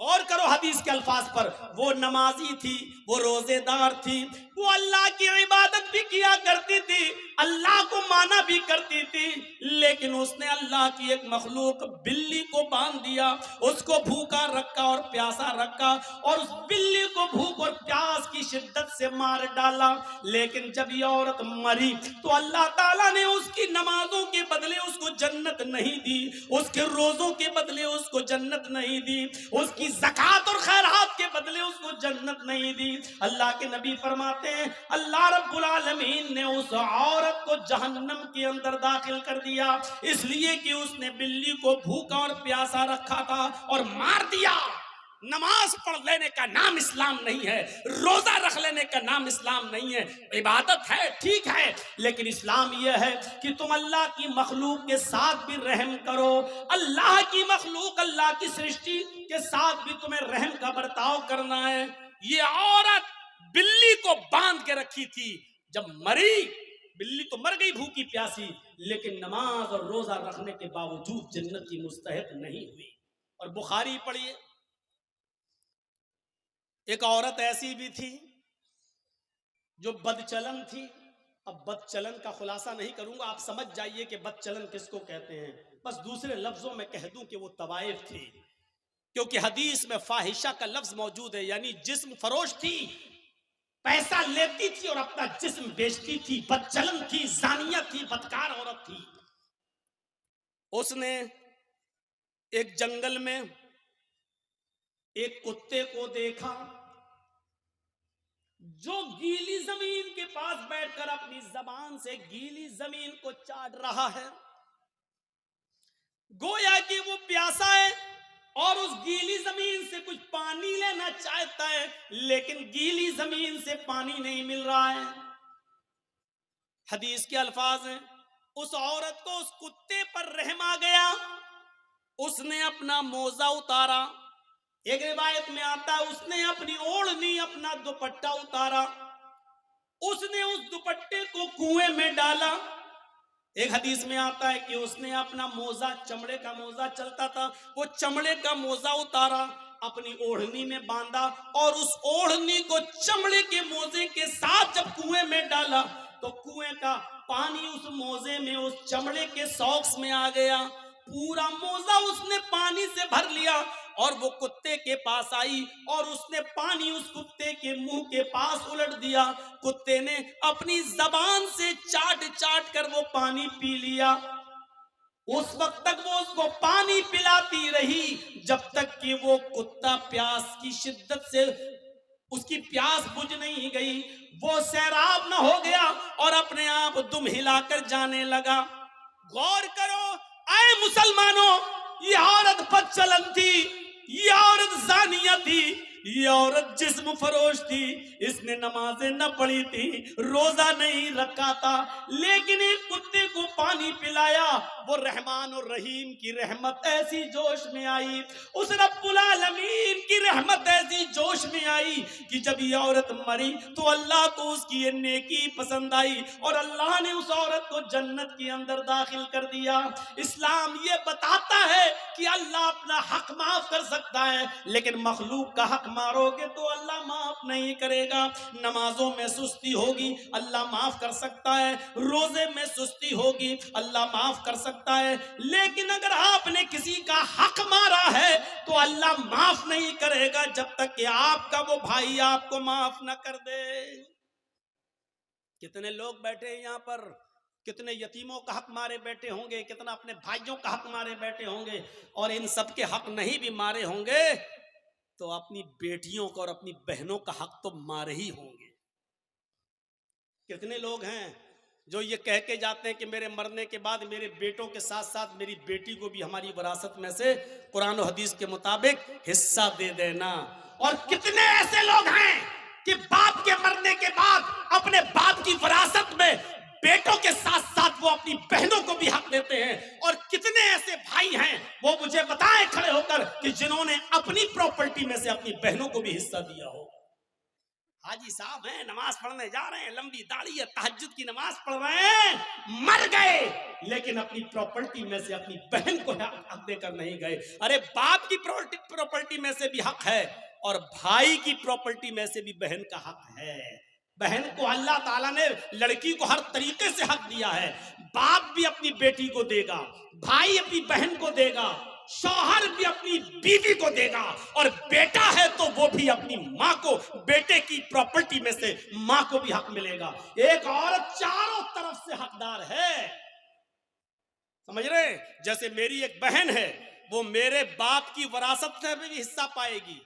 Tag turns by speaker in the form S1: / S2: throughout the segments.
S1: غور کرو حدیث کے الفاظ پر، وہ نمازی تھی، وہ روزے دار تھی، وہ اللہ کی عبادت بھی کیا کرتی تھی، اللہ کو مانا بھی کرتی تھی، لیکن اس نے اللہ کی ایک مخلوق بلی کو باندھ دیا، اس کو بھوکا رکھا اور پیاسا رکھا، اور اس بلی کو بھوک اور پیاس کی شدت سے مار ڈالا۔ لیکن جب یہ عورت مری تو اللہ تعالیٰ نے اس کی نمازوں کے بدلے اس کو جنت نہیں دی، اس کے روزوں کے بدلے اس کو جنت نہیں دی، اس کی زکوٰۃ اور خیرات کے بدلے اس کو جنت نہیں دی۔ اللہ کے نبی فرماتے ہیں اللہ رب العالمین نے اس عورت کو جہنم کے اندر داخل کر دیا، اس لیے کہ اس نے بلی کو بھوکا اور پیاسا رکھا تھا اور مار دیا۔ نماز پڑھ لینے کا نام اسلام نہیں ہے، روزہ رکھ لینے کا نام اسلام نہیں ہے، عبادت ہے ٹھیک ہے، لیکن اسلام یہ ہے کہ تم اللہ کی مخلوق کے ساتھ بھی رحم کرو، اللہ کی مخلوق اللہ کی سرشٹی کے ساتھ بھی تمہیں رحم کا برتاؤ کرنا ہے۔ یہ عورت بلی کو باندھ کے رکھی تھی، جب مری بلی تو مر گئی بھوکی پیاسی، لیکن نماز اور روزہ رکھنے کے باوجود جنت کی مستحق نہیں ہوئی۔ اور بخاری پڑھیے، ایک عورت ایسی بھی تھی جو بد چلن تھی۔ اب بد چلن کا خلاصہ نہیں کروں گا، آپ سمجھ جائیے کہ بد چلن کس کو کہتے ہیں، بس دوسرے لفظوں میں کہہ دوں کہ وہ طوائف تھی، کیونکہ حدیث میں فاحشہ کا لفظ موجود ہے، یعنی جسم فروش تھی، پیسہ لیتی تھی اور اپنا جسم بیچتی تھی، بد چلن تھی، زانیہ تھی، بدکار عورت تھی۔ اس نے ایک جنگل میں ایک کتے کو دیکھا جو گیلی زمین کے پاس بیٹھ کر اپنی زبان سے گیلی زمین کو چاٹ رہا ہے، گویا کہ وہ پیاسا ہے اور اس گیلی زمین سے کچھ پانی لینا چاہتا ہے، لیکن گیلی زمین سے پانی نہیں مل رہا ہے۔ حدیث کے الفاظ ہیں اس عورت کو اس کتے پر رحم آ گیا، اس نے اپنا موزہ اتارا، ایک روایت میں آتا ہے اس نے اپنی اوڑھنی اپنا دوپٹہ اتارا، اس نے اس دوپٹے کو کنویں میں ڈالا، ایک حدیث میں آتا ہے کہ اس نے اپنا موزہ، چمڑے کا موزہ چلتا تھا، وہ چمڑے کا موزہ اتارا، اپنی اوڑھنی میں باندھا، اور اس اوڑھنی کو چمڑے کے موزے کے ساتھ جب کنویں میں ڈالا تو کنویں کا پانی اس موزے میں، اس چمڑے کے ساکس میں آ گیا، پورا موزہ اس نے پانی سے بھر لیا، اور وہ کتے کے پاس آئی اور اس نے پانی اس کتے کے منہ کے پاس الٹ دیا، کتے نے اپنی زبان سے چاٹ چاٹ کر وہ پانی پی لیا۔ اس وقت تک وہ اس کو پانی پلاتی رہی جب تک کہ وہ کتا پیاس کی شدت سے اس کی پیاس بجھ نہیں گئی، وہ سیراب نہ ہو گیا اور اپنے آپ دم ہلا کر جانے لگا۔ غور کرو اے مسلمانوں، یہ عورت بد چلن تھی، یہ عورت زانیہ تھی، یہ عورت جسم فروش تھی، اس نے نمازیں نہ پڑھی تھی، روزہ نہیں رکھا تھا، لیکن ایک کتے کو پانی پلایا، وہ رحمان اور رحیم کی رحمت ایسی جوش میں آئی، اس رب العالمین کی رحمت ایسی جوش میں آئی کہ جب یہ عورت مری تو اللہ کو اس کی یہ نیکی پسند آئی اور اللہ نے اس عورت کو جنت کے اندر داخل کر دیا۔ اسلام یہ بتاتا ہے کہ اللہ اپنا حق معاف کر سکتا ہے، لیکن مخلوق کا حق مارو گے تو اللہ معاف نہیں کرے گا۔ نمازوں میں سستی ہوگی اللہ معاف کر سکتا ہے، روزے میں سستی ہوگی اللہ معاف کر سکتا ہے، لیکن اگر آپ نے کسی کا حق مارا ہے تو اللہ معاف نہیں کرے گا جب تک کہ آپ کا وہ بھائی آپ کو معاف نہ کر دے۔ کتنے لوگ بیٹھے ہیں یہاں پر، کتنے یتیموں کا حق مارے بیٹھے ہوں گے، کتنا اپنے بھائیوں کا حق مارے بیٹھے ہوں گے، اور ان سب کے حق نہیں بھی مارے ہوں گے تو اپنی بیٹیوں کا اور اپنی بہنوں کا حق تو مارے ہی ہوں گے۔ کتنے لوگ ہیں جو یہ کہہ کے جاتے ہیں کہ میرے مرنے کے بعد میرے بیٹوں کے ساتھ ساتھ میری بیٹی کو بھی ہماری وراثت میں سے قرآن و حدیث کے مطابق حصہ دے دینا، اور کتنے ایسے لوگ ہیں کہ باپ کے مرنے کے بعد اپنے باپ کی وراثت میں بیٹوں کے ساتھ ساتھ وہ اپنی بہنوں کو بھی حق دیتے ہیں، اور کتنے ایسے بھائی ہیں وہ مجھے بتائیں کھڑے ہو کر کہ جنہوں نے اپنی پراپرٹی میں سے اپنی بہنوں کو بھی حصہ دیا ہو۔ حاجی صاحب ہیں, نماز پڑھنے جا رہے ہیں, لمبی داڑھی ہے, تہجد کی نماز پڑھ رہے ہیں, مر گئے لیکن اپنی پراپرٹی میں سے اپنی بہن کو حق دے کر نہیں گئے. ارے باپ کی پراپرٹی میں سے بھی حق ہے اور بھائی کی پراپرٹی میں سے بھی بہن کا حق ہے. بہن کو اللہ تعالیٰ نے لڑکی کو ہر طریقے سے حق دیا ہے. باپ بھی اپنی بیٹی کو دے گا, بھائی اپنی بہن کو دے گا, شوہر بھی اپنی بیوی کو دے گا, اور بیٹا ہے تو وہ بھی اپنی ماں کو, بیٹے کی پراپرٹی میں سے ماں کو بھی حق ملے گا. ایک عورت چاروں طرف سے حقدار ہے, سمجھ رہے؟ جیسے میری ایک بہن ہے, وہ میرے باپ کی وراثت میں بھی حصہ پائے گی,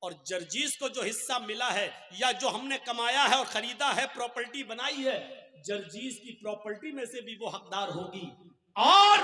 S1: اور جرجیز کو جو حصہ ملا ہے یا جو ہم نے کمایا ہے اور خریدا ہے, پراپرٹی بنائی ہے, جرجیز کی پراپرٹی میں سے بھی وہ حقدار ہوگی. اور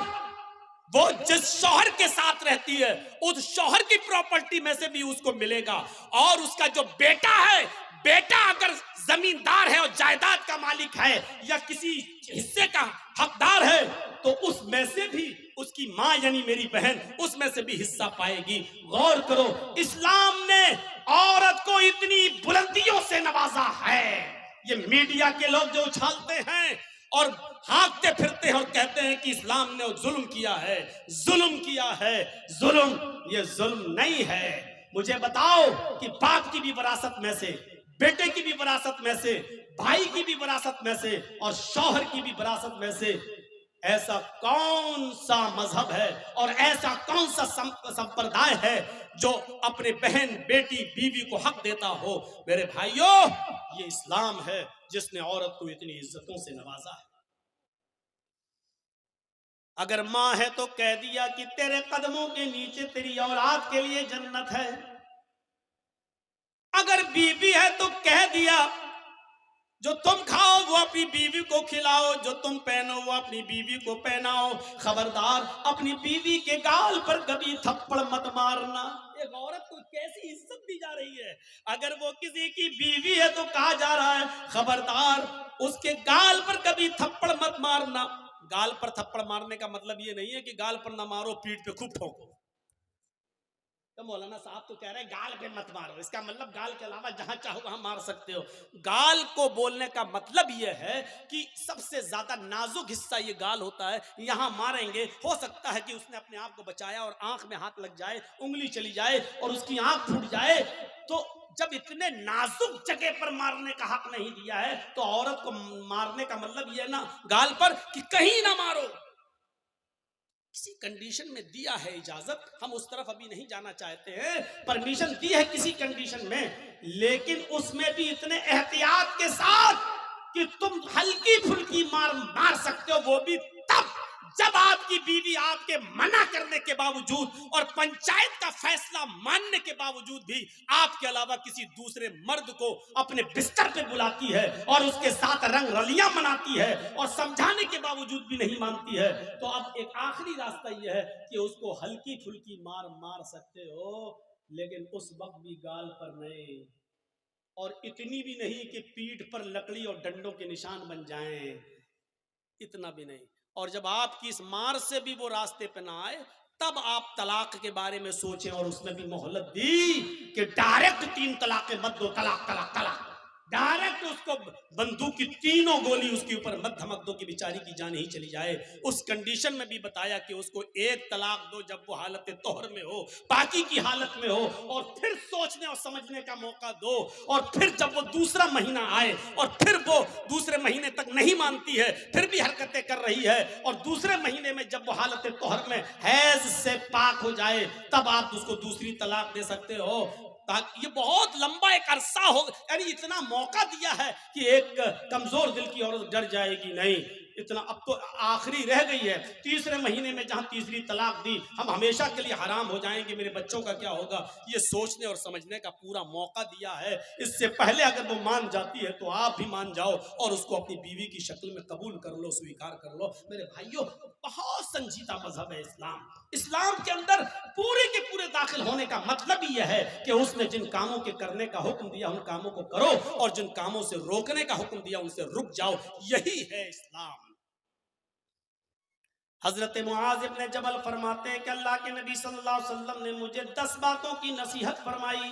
S1: وہ جس شوہر کے ساتھ رہتی ہے اس شوہر کی پراپرٹی میں سے بھی اس کو ملے گا. اور اس کا جو بیٹا ہے, بیٹا اگر زمیندار ہے اور جائیداد کا مالک ہے یا کسی حصے کا حقدار ہے تو اس میں سے بھی اس کی ماں یعنی میری بہن اس میں سے بھی حصہ پائے گی. غور کرو, اسلام نے عورت کو اتنی بلندیوں سے نوازا ہے. یہ میڈیا کے لوگ جو اچھالتے ہیں اور ہانکتے پھرتے ہیں اور کہتے ہیں کہ اسلام نے ظلم کیا ہے, ظلم کیا ہے, ظلم, یہ ظلم نہیں ہے. مجھے بتاؤ کہ باپ کی بھی وراثت میں سے, بیٹے کی بھی وراثت میں سے, بھائی کی بھی وراثت میں سے اور شوہر کی بھی وراثت میں سے ایسا کون سا مذہب ہے اور ایسا کون سا سمپردائے ہے جو اپنے بہن, بیٹی, بیوی کو حق دیتا ہو؟ میرے بھائیوں, یہ اسلام ہے جس نے عورت کو اتنی عزتوں سے نوازا ہے. اگر ماں ہے تو کہہ دیا کہ تیرے قدموں کے نیچے تیری اولاد کے لیے جنت ہے. اگر بیوی ہے تو کہہ دیا جو تم کھاؤ وہ اپنی بیوی کو کھلاؤ, جو تم پہنو وہ اپنی بیوی کو پہناؤ. خبردار اپنی بیوی کے گال پر کبھی تھپڑ مت مارنا. ایک عورت کو کیسی عزت دی جا رہی ہے. اگر وہ کسی کی بیوی ہے تو کہا جا رہا ہے خبردار اس کے گال پر کبھی تھپڑ مت مارنا. گال پر تھپڑ مارنے کا مطلب یہ نہیں ہے کہ گال پر نہ مارو, پیٹ پہ خوب ٹھوکو. تو مولانا صاحب تو کہہ رہے ہیں گال پہ مت مارو, اس کا مطلب گال کے علاوہ جہاں چاہو وہاں مار سکتے ہو. گال کو بولنے کا مطلب یہ ہے کہ سب سے زیادہ نازک حصہ یہ گال ہوتا ہے, یہاں ماریں گے ہو سکتا ہے کہ اس نے اپنے آپ کو بچایا اور آنکھ میں ہاتھ لگ جائے, انگلی چلی جائے اور اس کی آنکھ پھوٹ جائے. تو جب اتنے نازک جگہ پر مارنے کا حق نہیں دیا ہے تو عورت کو مارنے کا مطلب یہ نا گال پر کہ کہیں نہ مارو. کسی کنڈیشن میں دیا ہے اجازت, ہم اس طرف ابھی نہیں جانا چاہتے ہیں, پرمیشن دی ہے کسی کنڈیشن میں, لیکن اس میں بھی اتنے احتیاط کے ساتھ کہ تم ہلکی پھلکی مار سکتے ہو, وہ بھی تب جب آپ کی بیوی آپ کے منع کرنے کے باوجود اور پنچایت کا فیصلہ ماننے کے باوجود بھی آپ کے علاوہ کسی دوسرے مرد کو اپنے بستر پہ بلاتی ہے اور اس کے ساتھ رنگ رلیاں مناتی ہے اور سمجھانے کے باوجود بھی نہیں مانتی ہے, تو اب ایک آخری راستہ یہ ہے کہ اس کو ہلکی پھلکی مار سکتے ہو, لیکن اس وقت بھی گال پر نہیں, اور اتنی بھی نہیں کہ پیٹھ پر لکڑی اور ڈنڈوں کے نشان بن جائیں, اتنا بھی نہیں. اور جب آپ کی اس مار سے بھی وہ راستے پہ نہ آئے تب آپ طلاق کے بارے میں سوچیں, اور اس میں بھی مہلت دی کہ ڈائریکٹ 3 طلاقیں مت دو, طلاق طلاق طلاق, ڈائریکٹ اس کو بندوق کی 3 گولی اس کے اوپر مت دھمک دو کہ بیچاری کی جان ہی چلی جائے. اس کنڈیشن میں بھی بتایا کہ اس کو 1 طلاق دو جب وہ حالت طہر میں ہو, باقی کی حالت میں ہو, اور پھر سوچنے اور سمجھنے کا موقع دو, اور پھر جب وہ دوسرا مہینہ آئے اور پھر وہ دوسرے مہینے تک نہیں مانتی ہے, پھر بھی حرکتیں کر رہی ہے, اور دوسرے مہینے میں جب وہ حالت طہر میں حیض سے پاک ہو جائے تب آپ اس کو دوسری طلاق دے سکتے ہو. یہ بہت لمبا ایک عرصہ ہو, یعنی اتنا موقع دیا ہے کہ ایک کمزور دل کی عورت ڈر جائے گی نہیں. اتنا اب تو آخری رہ گئی ہے, 3 مہینے میں جہاں تیسری طلاق دی ہم ہمیشہ کے لیے حرام ہو جائیں گے, میرے بچوں کا کیا ہوگا, یہ سوچنے اور سمجھنے کا پورا موقع دیا ہے. اس سے پہلے اگر وہ مان جاتی ہے تو آپ بھی مان جاؤ اور اس کو اپنی بیوی کی شکل میں قبول کر لو, سویکار کر لو. میرے بھائیوں, بہت سنجیدہ مذہب ہے اسلام. اسلام کے اندر پورے کے پورے داخل ہونے کا مطلب یہ ہے کہ اس نے جن کاموں کے کرنے کا حکم دیا ان کاموں کو کرو, اور جن کاموں سے روکنے کا حکم دیا ان سے رک جاؤ. یہی ہے اسلام. حضرت معاذ ابن جبل فرماتے ہیں کہ اللہ کے نبی صلی اللہ علیہ وسلم نے مجھے 10 باتوں کی نصیحت فرمائی.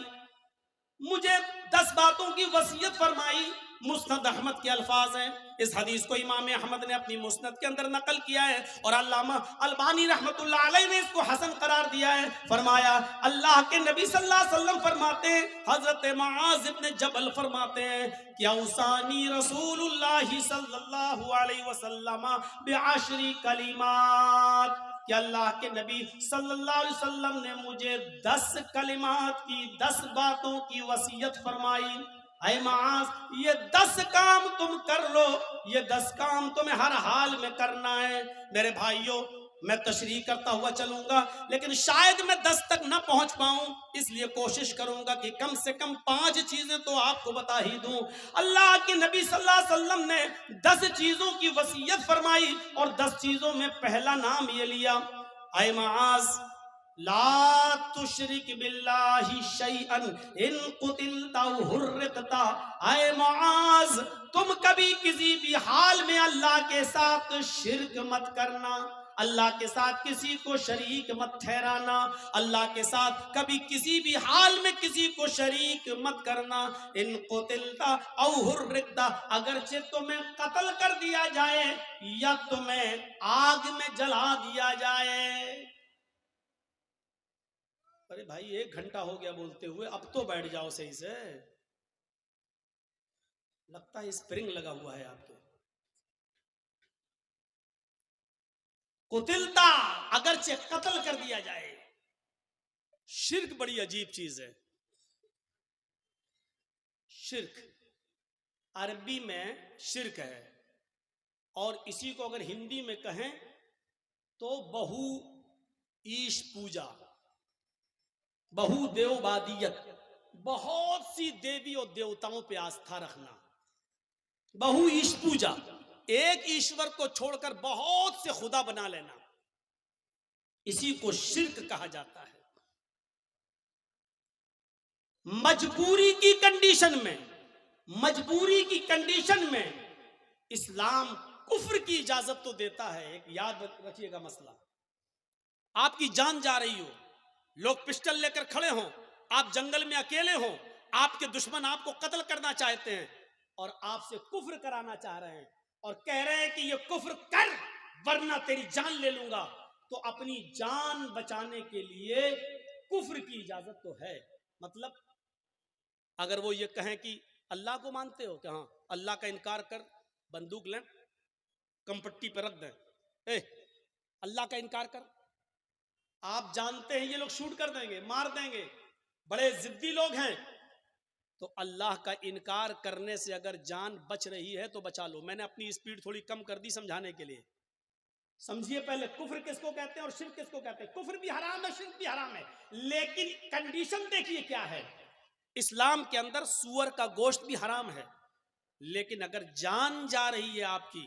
S1: مجھے 10 باتوں کی وصیت فرمائی. مسند احمد کے الفاظ ہیں. اس حدیث کو امام احمد نے اپنی مسند کے اندر نقل کیا ہے اور علامہ البانی رحمت اللہ علیہ نے اس کو حسن قرار دیا ہے. فرمایا اللہ کے نبی صلی اللہ علیہ وسلم فرماتے ہیں, حضرت معاذ ابن جبل فرماتے ہیں کہ اوصانی رسول اللہ صلی اللہ علیہ وسلم بعشر کلمات, کہ اللہ کے نبی صلی اللہ علیہ وسلم نے مجھے 10 کلمات کی, 10 باتوں کی وصیت فرمائی. اے معاذ, یہ 10 کام تم کر لو, یہ 10 کام تمہیں ہر حال میں کرنا ہے. میرے بھائیوں, میں تشریح کرتا ہوا چلوں گا لیکن شاید میں 10 تک نہ پہنچ پاؤں, اس لیے کوشش کروں گا کہ کم سے کم 5 چیزیں تو آپ کو بتا ہی دوں. اللہ کے نبی صلی اللہ علیہ وسلم نے 10 چیزوں کی وصیت فرمائی اور 10 چیزوں میں پہلا نام یہ لیا, اے معاذ لا تشرک باللہ شیئا ان قتلت او حرقت. اے معاذ, تم کبھی کسی بھی حال میں اللہ کے ساتھ شرک مت کرنا, اللہ کے ساتھ کسی کو شریک مت ٹھہرانا, اللہ کے ساتھ کبھی کسی بھی حال میں کسی کو شریک مت کرنا. ان قتلت او حرقت, اگرچہ تمہیں قتل کر دیا جائے یا تمہیں آگ میں جلا دیا جائے. ارے بھائی 1 گھنٹہ ہو گیا بولتے ہوئے, اب تو بیٹھ جاؤ صحیح سے, لگتا ہے اسپرنگ لگا ہوا ہے آپ کے. قتلتا, اگرچہ قتل کر دیا جائے. شرک بڑی عجیب چیز ہے. شرک عربی میں شرک ہے, اور اسی کو اگر ہندی میں کہیں تو بہو ایش پوجا, بہو دیوبادیت, بہت سی دیوی اور دیوتاؤں پہ آستھا رکھنا. بہو ایش پوجا, ایک ایشور کو چھوڑ کر بہت سے خدا بنا لینا, اسی کو شرک کہا جاتا ہے. مجبوری کی کنڈیشن میں اسلام کفر کی اجازت تو دیتا ہے. ایک یاد رکھیے گا مسئلہ, آپ کی جان جا رہی ہو, لوگ پسٹل لے کر کھڑے ہوں, آپ جنگل میں اکیلے ہوں, آپ کے دشمن آپ کو قتل کرنا چاہتے ہیں اور آپ سے کفر کرانا چاہ رہے ہیں اور کہہ رہے ہیں کہ یہ کفر کر ورنہ تیری جان لے لوں گا, تو اپنی جان بچانے کے لیے کفر کی اجازت تو ہے. مطلب اگر وہ یہ کہیں کہ اللہ کو مانتے ہو, کہ ہاں اللہ کا انکار کر, بندوق لیں کمپٹی پہ رکھ دیں, اللہ کا انکار کر, آپ جانتے ہیں یہ لوگ شوٹ کر دیں گے, مار دیں گے, بڑے ضدی لوگ ہیں, تو اللہ کا انکار کرنے سے اگر جان بچ رہی ہے تو بچا لو. میں نے اپنی اسپیڈ تھوڑی کم کر دی سمجھانے کے لیے. سمجھیے پہلے کفر کس کو کہتے ہیں اور شرک کس کو کہتے ہیں. کفر بھی حرام ہے, شرک بھی حرام ہے, لیکن کنڈیشن دیکھیے کیا ہے. اسلام کے اندر سور کا گوشت بھی حرام ہے, لیکن اگر جان جا رہی ہے آپ کی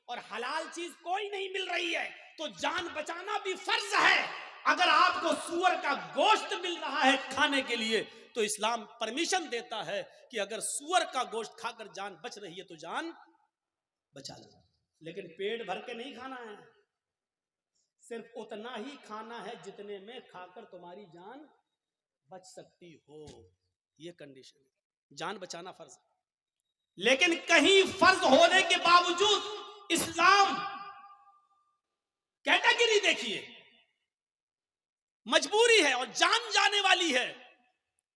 S1: اور حلال چیز کوئی نہیں مل رہی ہے تو جان بچانا بھی فرض ہے. اگر آپ کو سور کا گوشت مل رہا ہے کھانے کے لیے تو اسلام پرمیشن دیتا ہے کہ اگر سور کا گوشت کھا کر جان بچ رہی ہے تو جان بچا لو, لیکن پیٹ بھر کے نہیں کھانا ہے, صرف اتنا ہی کھانا ہے جتنے میں کھا کر تمہاری جان بچ سکتی ہو. یہ کنڈیشن ہے, جان بچانا فرض ہے. لیکن کہیں فرض ہونے کے باوجود اسلام کیٹیگری دیکھیے, مجبوری ہے اور جان جانے والی ہے,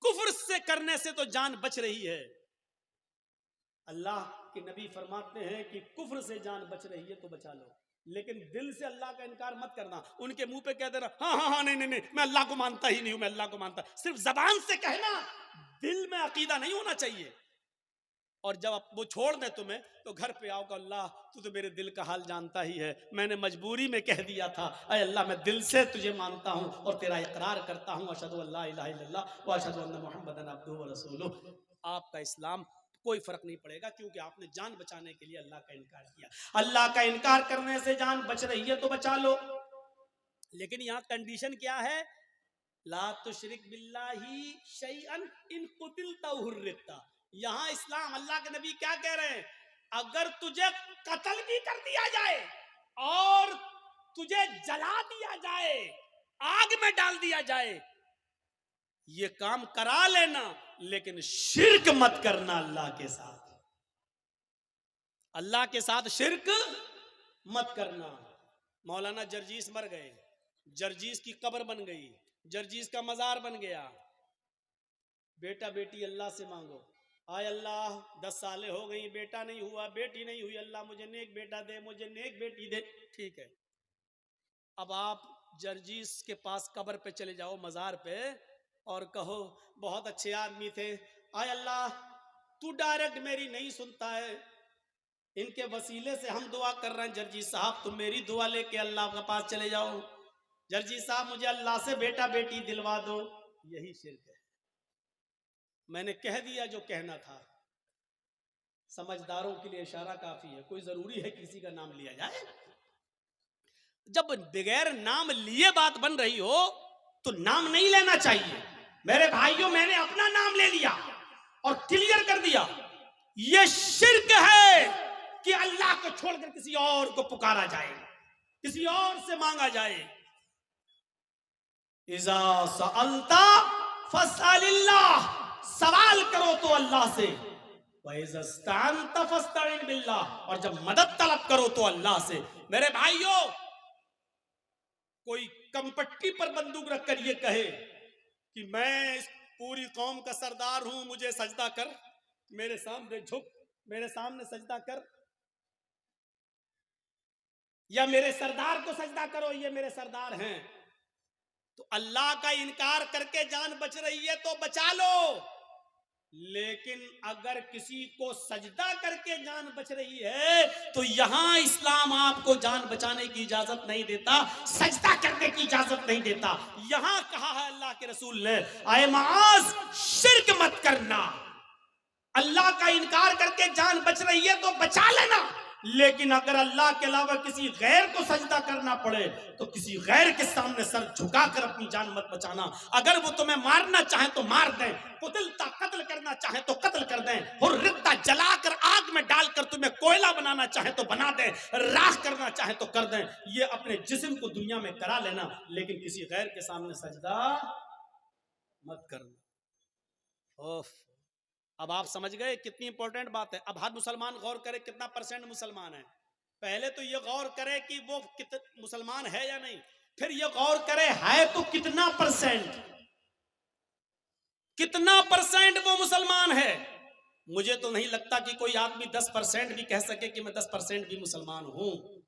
S1: کفر سے کرنے سے تو جان بچ رہی ہے. اللہ کے نبی فرماتے ہیں کہ کفر سے جان بچ رہی ہے تو بچا لو, لیکن دل سے اللہ کا انکار مت کرنا. ان کے منہ پہ کہہ دینا ہاں نہیں میں اللہ کو مانتا ہی نہیں ہوں, میں اللہ کو مانتا, صرف زبان سے کہنا, دل میں عقیدہ نہیں ہونا چاہیے. اور جب وہ چھوڑ دیں تمہیں تو گھر پہ آؤ کہ اللہ تو میرے دل کا حال جانتا ہی ہے, میں نے مجبوری میں کہہ دیا تھا, اے اللہ میں دل سے تجھے مانتا ہوں اور تیرا اقرار کرتا ہوں, اشہد ان لا الہ الا اللہ و اشہد ان محمدًا عبدہ و رسولہ. آپ کا اسلام کوئی فرق نہیں پڑے گا, کیونکہ آپ نے جان بچانے کے لیے اللہ کا انکار کیا. اللہ کا انکار کرنے سے جان بچ رہی ہے تو بچا لو. لیکن یہاں کنڈیشن کیا ہے, لا تشرک باللہ شیئا ان قتلت او حرقت. یہاں اسلام, اللہ کے نبی کیا کہہ رہے ہیں, اگر تجھے قتل بھی کر دیا جائے اور تجھے جلا دیا جائے, آگ میں ڈال دیا جائے, یہ کام کرا لینا لیکن شرک مت کرنا اللہ کے ساتھ، اللہ کے ساتھ شرک مت کرنا۔ مولانا جرجیس مر گئے، جرجیس کی قبر بن گئی، جرجیس کا مزار بن گیا، بیٹا بیٹی اللہ سے مانگو، آئے اللہ 10 سالیں ہو گئی، بیٹا نہیں ہوا، بیٹی نہیں ہوئی، اللہ مجھے نیک بیٹا دے، مجھے نیک بیٹی دے، ٹھیک ہے۔ اب آپ جرجیس کے پاس قبر پہ چلے جاؤ، مزار پہ، اور کہو بہت اچھے آدمی تھے، آئے اللہ تو ڈائریکٹ میری نہیں سنتا ہے، ان کے وسیلے سے ہم دعا کر رہے ہیں، جرجیس صاحب تم میری دعا لے کے اللہ کے پاس چلے جاؤ، جرجیس صاحب مجھے اللہ سے بیٹا بیٹی دلوا دو، یہی شرک ہے۔ میں نے کہہ دیا جو کہنا تھا، سمجھداروں کے لیے اشارہ کافی ہے، کوئی ضروری ہے کسی کا نام لیا جائے؟ جب بغیر نام لیے بات بن رہی ہو تو نام نہیں لینا چاہیے۔ میرے بھائیوں میں نے اپنا نام لے لیا اور کلیئر کر دیا، یہ شرک ہے کہ اللہ کو چھوڑ کر کسی اور کو پکارا جائے، کسی اور سے مانگا جائے۔ اذا سألت فاسأل اللہ، سوال کرو تو اللہ سے، وَإِذَا اسْتَعَنْتَ فَاسْتَعِنْ بِاللَّهِ، اور جب مدد طلب کرو تو اللہ سے۔ میرے بھائیوں، کوئی کمپٹی پر بندوق رکھ کر یہ کہے کہ میں اس پوری قوم کا سردار ہوں، مجھے سجدہ کر، میرے سامنے جھک، میرے سامنے سجدہ کر، یا میرے سردار کو سجدہ کرو، یہ میرے سردار ہیں، تو اللہ کا انکار کر کے جان بچ رہی ہے تو بچا لو، لیکن اگر کسی کو سجدہ کر کے جان بچ رہی ہے تو یہاں اسلام آپ کو جان بچانے کی اجازت نہیں دیتا، سجدہ کرنے کی اجازت نہیں دیتا۔ یہاں کہا ہے اللہ کے رسول نے، اے معاذ شرک مت کرنا، اللہ کا انکار کر کے جان بچ رہی ہے تو بچا لینا، لیکن اگر اللہ کے علاوہ کسی غیر کو سجدہ کرنا پڑے تو کسی غیر کے سامنے سر جھکا کر اپنی جان مت بچانا۔ اگر وہ تمہیں مارنا چاہیں تو مار دیں، قتلتا قتل کرنا چاہیں تو قتل کر دیں، حرتا جلا کر آگ میں ڈال کر تمہیں کوئلہ بنانا چاہیں تو بنا دیں، راکھ کرنا چاہیں تو کر دیں، یہ اپنے جسم کو دنیا میں کرا لینا، لیکن کسی غیر کے سامنے سجدہ مت کرنا۔ اوف، اب آپ سمجھ گئے کتنی امپورٹنٹ بات ہے۔ اب ہر مسلمان غور کرے کتنا پرسنٹ مسلمان ہے، پہلے تو یہ غور کرے کہ وہ مسلمان ہے یا نہیں، پھر یہ غور کرے ہے تو کتنا پرسنٹ، کتنا پرسنٹ وہ مسلمان ہے۔ مجھے تو نہیں لگتا کہ کوئی آدمی 10% بھی کہہ سکے کہ میں 10% بھی مسلمان ہوں۔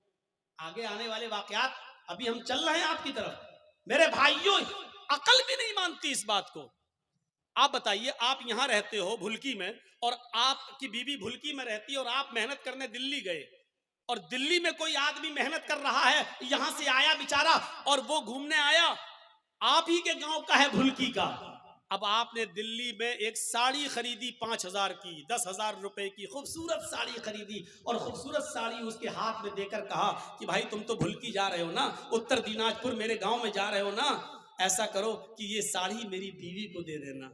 S1: آگے آنے والے واقعات، ابھی ہم چل رہے ہیں آپ کی طرف۔ میرے بھائیوں، عقل بھی نہیں مانتی اس بات کو۔ آپ بتائیے، آپ یہاں رہتے ہو بھلکی میں، اور آپ کی بیوی بھلکی میں رہتی ہے، اور آپ محنت کرنے دلی گئے، اور دلی میں کوئی آدمی محنت کر رہا ہے، یہاں سے آیا بیچارہ اور وہ گھومنے آیا، آپ ہی کے گاؤں کا ہے بھلکی کا، اب آپ نے دلی میں ایک ساڑی خریدی 5,000 کی، 10,000 روپے کی خوبصورت ساڑی خریدی، اور خوبصورت ساڑی اس کے ہاتھ میں دے کر کہا کہ بھائی تم تو بھلکی جا رہے ہو نا، اتر دیناج پور میرے گاؤں میں جا رہے ہو نا، ایسا کرو کہ یہ ساڑی میری بیوی کو دے دینا۔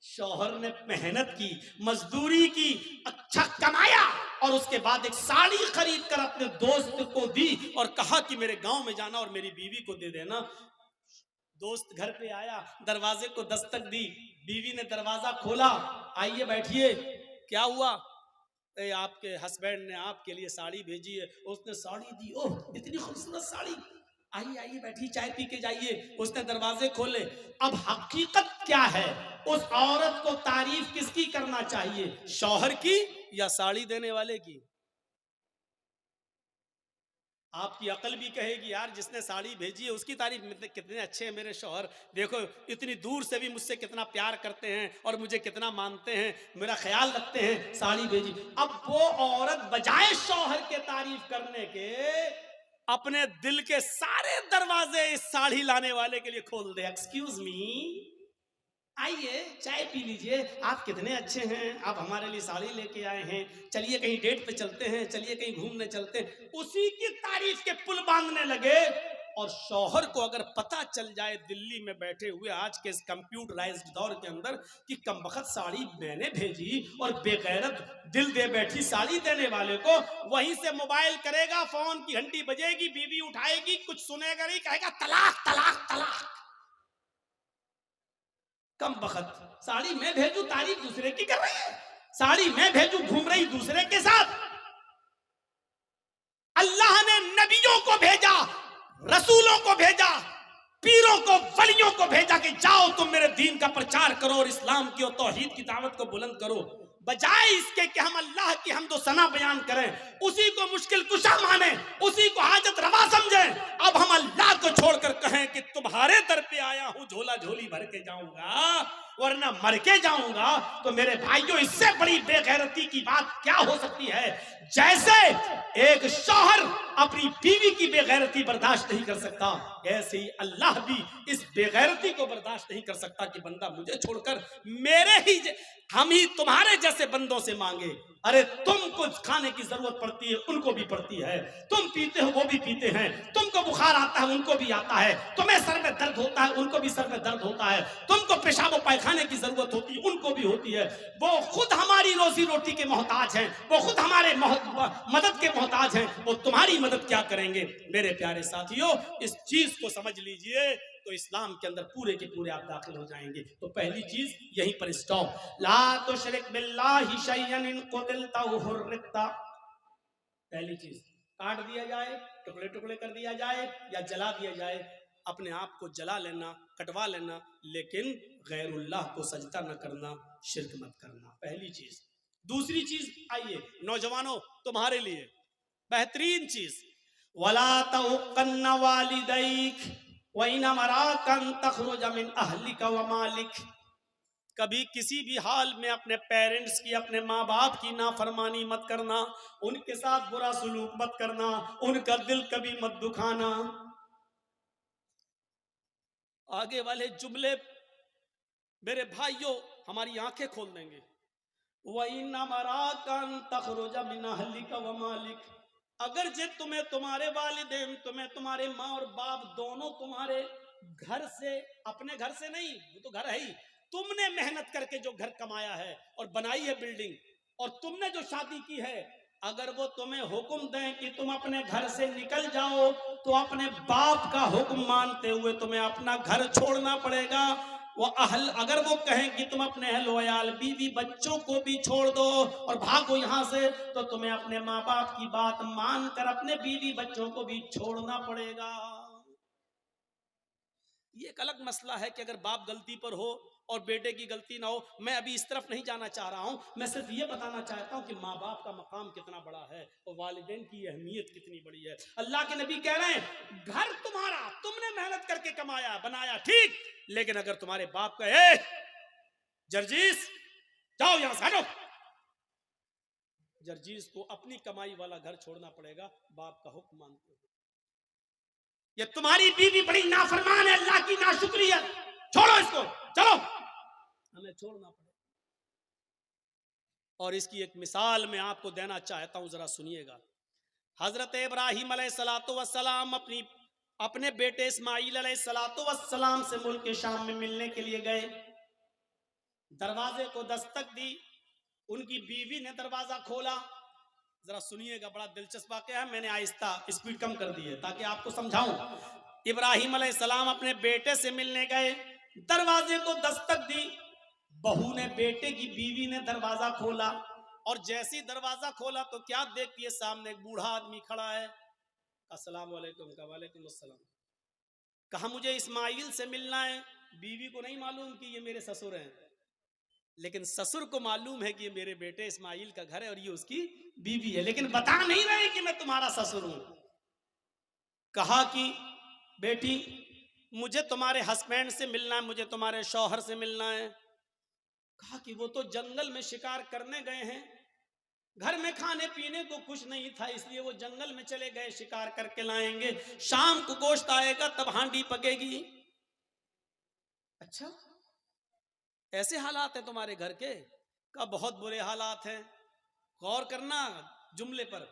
S1: شوہر نے محنت کی، مزدوری کی، اچھا کمایا، اور اس کے بعد ایک ساڑی خرید کر اپنے دوست کو دی اور کہا کہ میرے گاؤں میں جانا اور میری بیوی کو دے دینا۔ دوست گھر پہ آیا، دروازے کو دستک دی، بیوی نے دروازہ کھولا، آئیے بیٹھیے، کیا ہوا؟ اے آپ کے ہسبینڈ نے آپ کے لیے ساڑی بھیجی ہے۔ اس نے ساڑی دی، اوہ اتنی خوبصورت ساڑی، آئیے آئیے بیٹھیے، چائے پی کے جائیے۔ اس نے دروازے کھولے۔ اب حقیقت کیا ہے؟ اس عورت کو تعریف کس کی کرنا چاہیے، شوہر کی یا ساڑی دینے والے کی؟ آپ کی عقل بھی کہے گی یار جس نے ساڑی بھیجی ہے اس کی تعریف، کتنے اچھے ہیں میرے شوہر، دیکھو اتنی دور سے بھی مجھ سے کتنا پیار کرتے ہیں اور مجھے کتنا مانتے ہیں، میرا خیال رکھتے ہیں، ساڑی بھیجی۔ اب وہ عورت بجائے شوہر کے تعریف کرنے کے اپنے دل کے سارے دروازے اس ساڑی لانے والے کے لیے کھول دے۔ ایکسکیوز می، آئیے چائے پی لیجئے، آپ کتنے اچھے ہیں، آپ ہمارے لیے ساڑی لے کے آئے ہیں، چلیے کہیں ڈیٹ پہ چلتے ہیں، چلیے کہیں گھومنے چلتے ہیں، اسی کی تعریف کے پل باندھنے لگے۔ اور شوہر کو اگر پتہ چل جائے دلی میں بیٹھے ہوئے آج کے اس کمپیوٹرائزڈ دور کے اندر کہ کمبخت ساڑی میں نے بھیجی، اور بے غیرت دل دے بیٹھی ساڑی دینے والے کو، وہیں سے موبائل کرے گا، فون کی گھنٹی بجے گی، بیوی اٹھائے گی، کچھ سنے گا نہیں، کہے گا طلاق طلاق طلاق۔ کم بخت، ساڑی میں بھیجوں تعریف دوسرے کی کر رہی ہے، ساڑی میں بھیجوں گھوم رہی دوسرے کے ساتھ. اللہ نے نبیوں کو بھیجا، رسولوں کو بھیجا، پیروں کو، ولیوں کو بھیجا کہ جاؤ تم میرے دین کا پرچار کرو اور اسلام کی اور توحید کی دعوت کو بلند کرو. بجائے اس کے کہ ہم اللہ کی حمد و ثنا بیان کریں، اسی کو مشکل کشا مانیں، اسی کو حاجت روا سمجھیں، اب ہم اللہ کو چھوڑ کر کہیں کہ تمہارے در پہ آیا ہوں جھولا جھولی بھر کے جاؤں گا ورنہ مر کے جاؤں گا. تو میرے بھائیوں، اس سے بڑی بے غیرتی کی بات کیا ہو سکتی ہے؟ جیسے ایک شوہر اپنی بیوی کی بے غیرتی برداشت نہیں کر سکتا، ایسے ہی اللہ بھی اس بے غیرتی کو برداشت نہیں کر سکتا کہ بندہ مجھے چھوڑ کر میرے ہی ہم ہی تمہارے جیسے بندوں سے مانگے. ارے تم کو کھانے کی ضرورت پڑتی ہے، ان کو بھی پڑتی ہے، تم پیتے ہو وہ بھی پیتے ہیں، تم کو بخار آتا ہے ان کو بھی آتا ہے، تمہیں سر میں درد ہوتا ہے ان کو بھی سر میں درد ہوتا ہے، تم کو پیشاب و پائخانے کی ضرورت ہوتی ہے ان کو بھی ہوتی ہے. وہ خود ہماری روزی روٹی کے محتاج ہیں، وہ خود ہمارے مدد کے محتاج ہیں، وہ تمہاری مدد کیا کریں گے؟ میرے پیارے ساتھیوں، اس چیز کو سمجھ لیجئے تو اسلام کے اندر پورے کے پورے آپ داخل ہو جائیں گے. تو پہلی چیز یہیں پر اسٹاپ، لا تشرک باللہ شیئا ان قتلت او حرقت. پہلی چیز کاٹ دیا جائے، ٹکڑے ٹکڑے کر دیا جائے یا جلا دیا جائے، اپنے آپ کو جلا لینا، کٹوا لینا، لیکن غیر اللہ کو سجدہ نہ کرنا، شرک مت کرنا. پہلی چیز. دوسری چیز آئیے نوجوانوں تمہارے لیے بہترین چیز، وَلَا تَعُقَّنَّ وَالِدَيْكَ وَإِنْ أَمَرَاكَ أَن تَخْرُجَ مِنْ أَهْلِكَ وَمَالِكَ. کبھی کسی بھی حال میں اپنے پیرنٹس کی، اپنے ماں باپ کی نافرمانی مت کرنا، ان کے ساتھ برا سلوک مت کرنا، ان کا دل کبھی مت دکھانا. آگے والے جملے میرے بھائیوں ہماری آنکھیں کھول دیں گے. وَإِنَّ أَمَرَاكَ أَن تَخْرُجَ مِنْ أَهْلِكَ وَمَالِكَ. اگر جب تمہیں تمہارے والدین، تمہیں تمہارے ماں اور باپ دونوں تمہارے گھر سے، اپنے گھر سے نہیں، وہ تو گھر ہے ہی، تم نے محنت کر کے جو گھر کمایا ہے اور بنائی ہے بلڈنگ، اور تم نے جو شادی کی ہے، اگر وہ تمہیں حکم دیں کہ تم اپنے گھر سے نکل جاؤ تو اپنے باپ کا حکم مانتے ہوئے تمہیں اپنا گھر چھوڑنا پڑے گا. وہ اگر وہ کہیں کہ تم اپنے اہل و عیال، بیوی بچوں کو بھی چھوڑ دو اور بھاگو یہاں سے، تو تمہیں اپنے ماں باپ کی بات مان کر اپنے بیوی بچوں کو بھی چھوڑنا پڑے گا. یہ ایک الگ مسئلہ ہے کہ اگر باپ غلطی پر ہو اور بیٹے کی غلطی نہ ہو. میں ابھی اس طرف نہیں جانا چاہ رہا ہوں، میں صرف یہ بتانا چاہتا ہوں کہ ماں باپ کا مقام کتنا بڑا ہے اور والدین کی اہمیت کتنی بڑی ہے. اللہ کے نبی کہہ رہے ہیں گھر تمہارا، تم نے محنت کر کے کمایا بنایا ٹھیک، لیکن اگر تمہارے باپ کا اے جرجیس جاؤ یہاں سے ہٹو، جرجیس کو اپنی کمائی والا گھر چھوڑنا پڑے گا باپ کا حکم مانتے ہوئے. یہ تمہاری بیوی بڑی نافرمان ہے، اللہ کی ناشکری ہے، چھوڑو اس کو، چلو، ہمیں چھوڑنا پڑے. اور اس کی ایک مثال میں آپ کو دینا چاہتا ہوں، ذرا سنیے گا. حضرت ابراہیم علیہ السلام اپنے بیٹے اسماعیل علیہ السلام سے ملک شام میں ملنے کے لیے گئے. دروازے کو دستک دی، ان کی بیوی نے دروازہ کھولا. ذرا سنیے گا، بڑا دلچسپ واقعہ ہے، میں نے آہستہ اسپیڈ کم کر دی ہے تاکہ آپ کو سمجھاؤں. ابراہیم علیہ السلام اپنے بیٹے سے ملنے گئے، دروازے کو دستک دی، بہو نے، بیٹے کی بیوی نے دروازہ کھولا، اور جیسی دروازہ کھولا تو کیا دیکھتی ہے؟ سامنے ایک بوڑھا آدمی کھڑا ہے. السلام علیکم. کا وعلیکم السلام. کہا مجھے اسماعیل سے ملنا ہے. بیوی کو نہیں معلوم کہ یہ میرے سسر ہیں، لیکن سسر کو معلوم ہے کہ یہ میرے بیٹے اسماعیل کا گھر ہے اور یہ اس کی بیوی ہے، لیکن بتا نہیں رہے کہ میں تمہارا سسر ہوں. کہا کہ بیٹی مجھے تمہارے ہسبینڈ سے ملنا ہے، مجھے تمہارے شوہر سے ملنا ہے. کہا کہ وہ تو جنگل میں شکار کرنے گئے ہیں، گھر میں کھانے پینے کو کچھ نہیں تھا، اس لیے وہ جنگل میں چلے گئے، شکار کر کے لائیں گے، شام کو گوشت آئے گا تب ہانڈی پکے گی. اچھا ایسے حالات ہیں تمہارے گھر کے؟ کہا بہت برے حالات ہیں. غور کرنا جملے پر،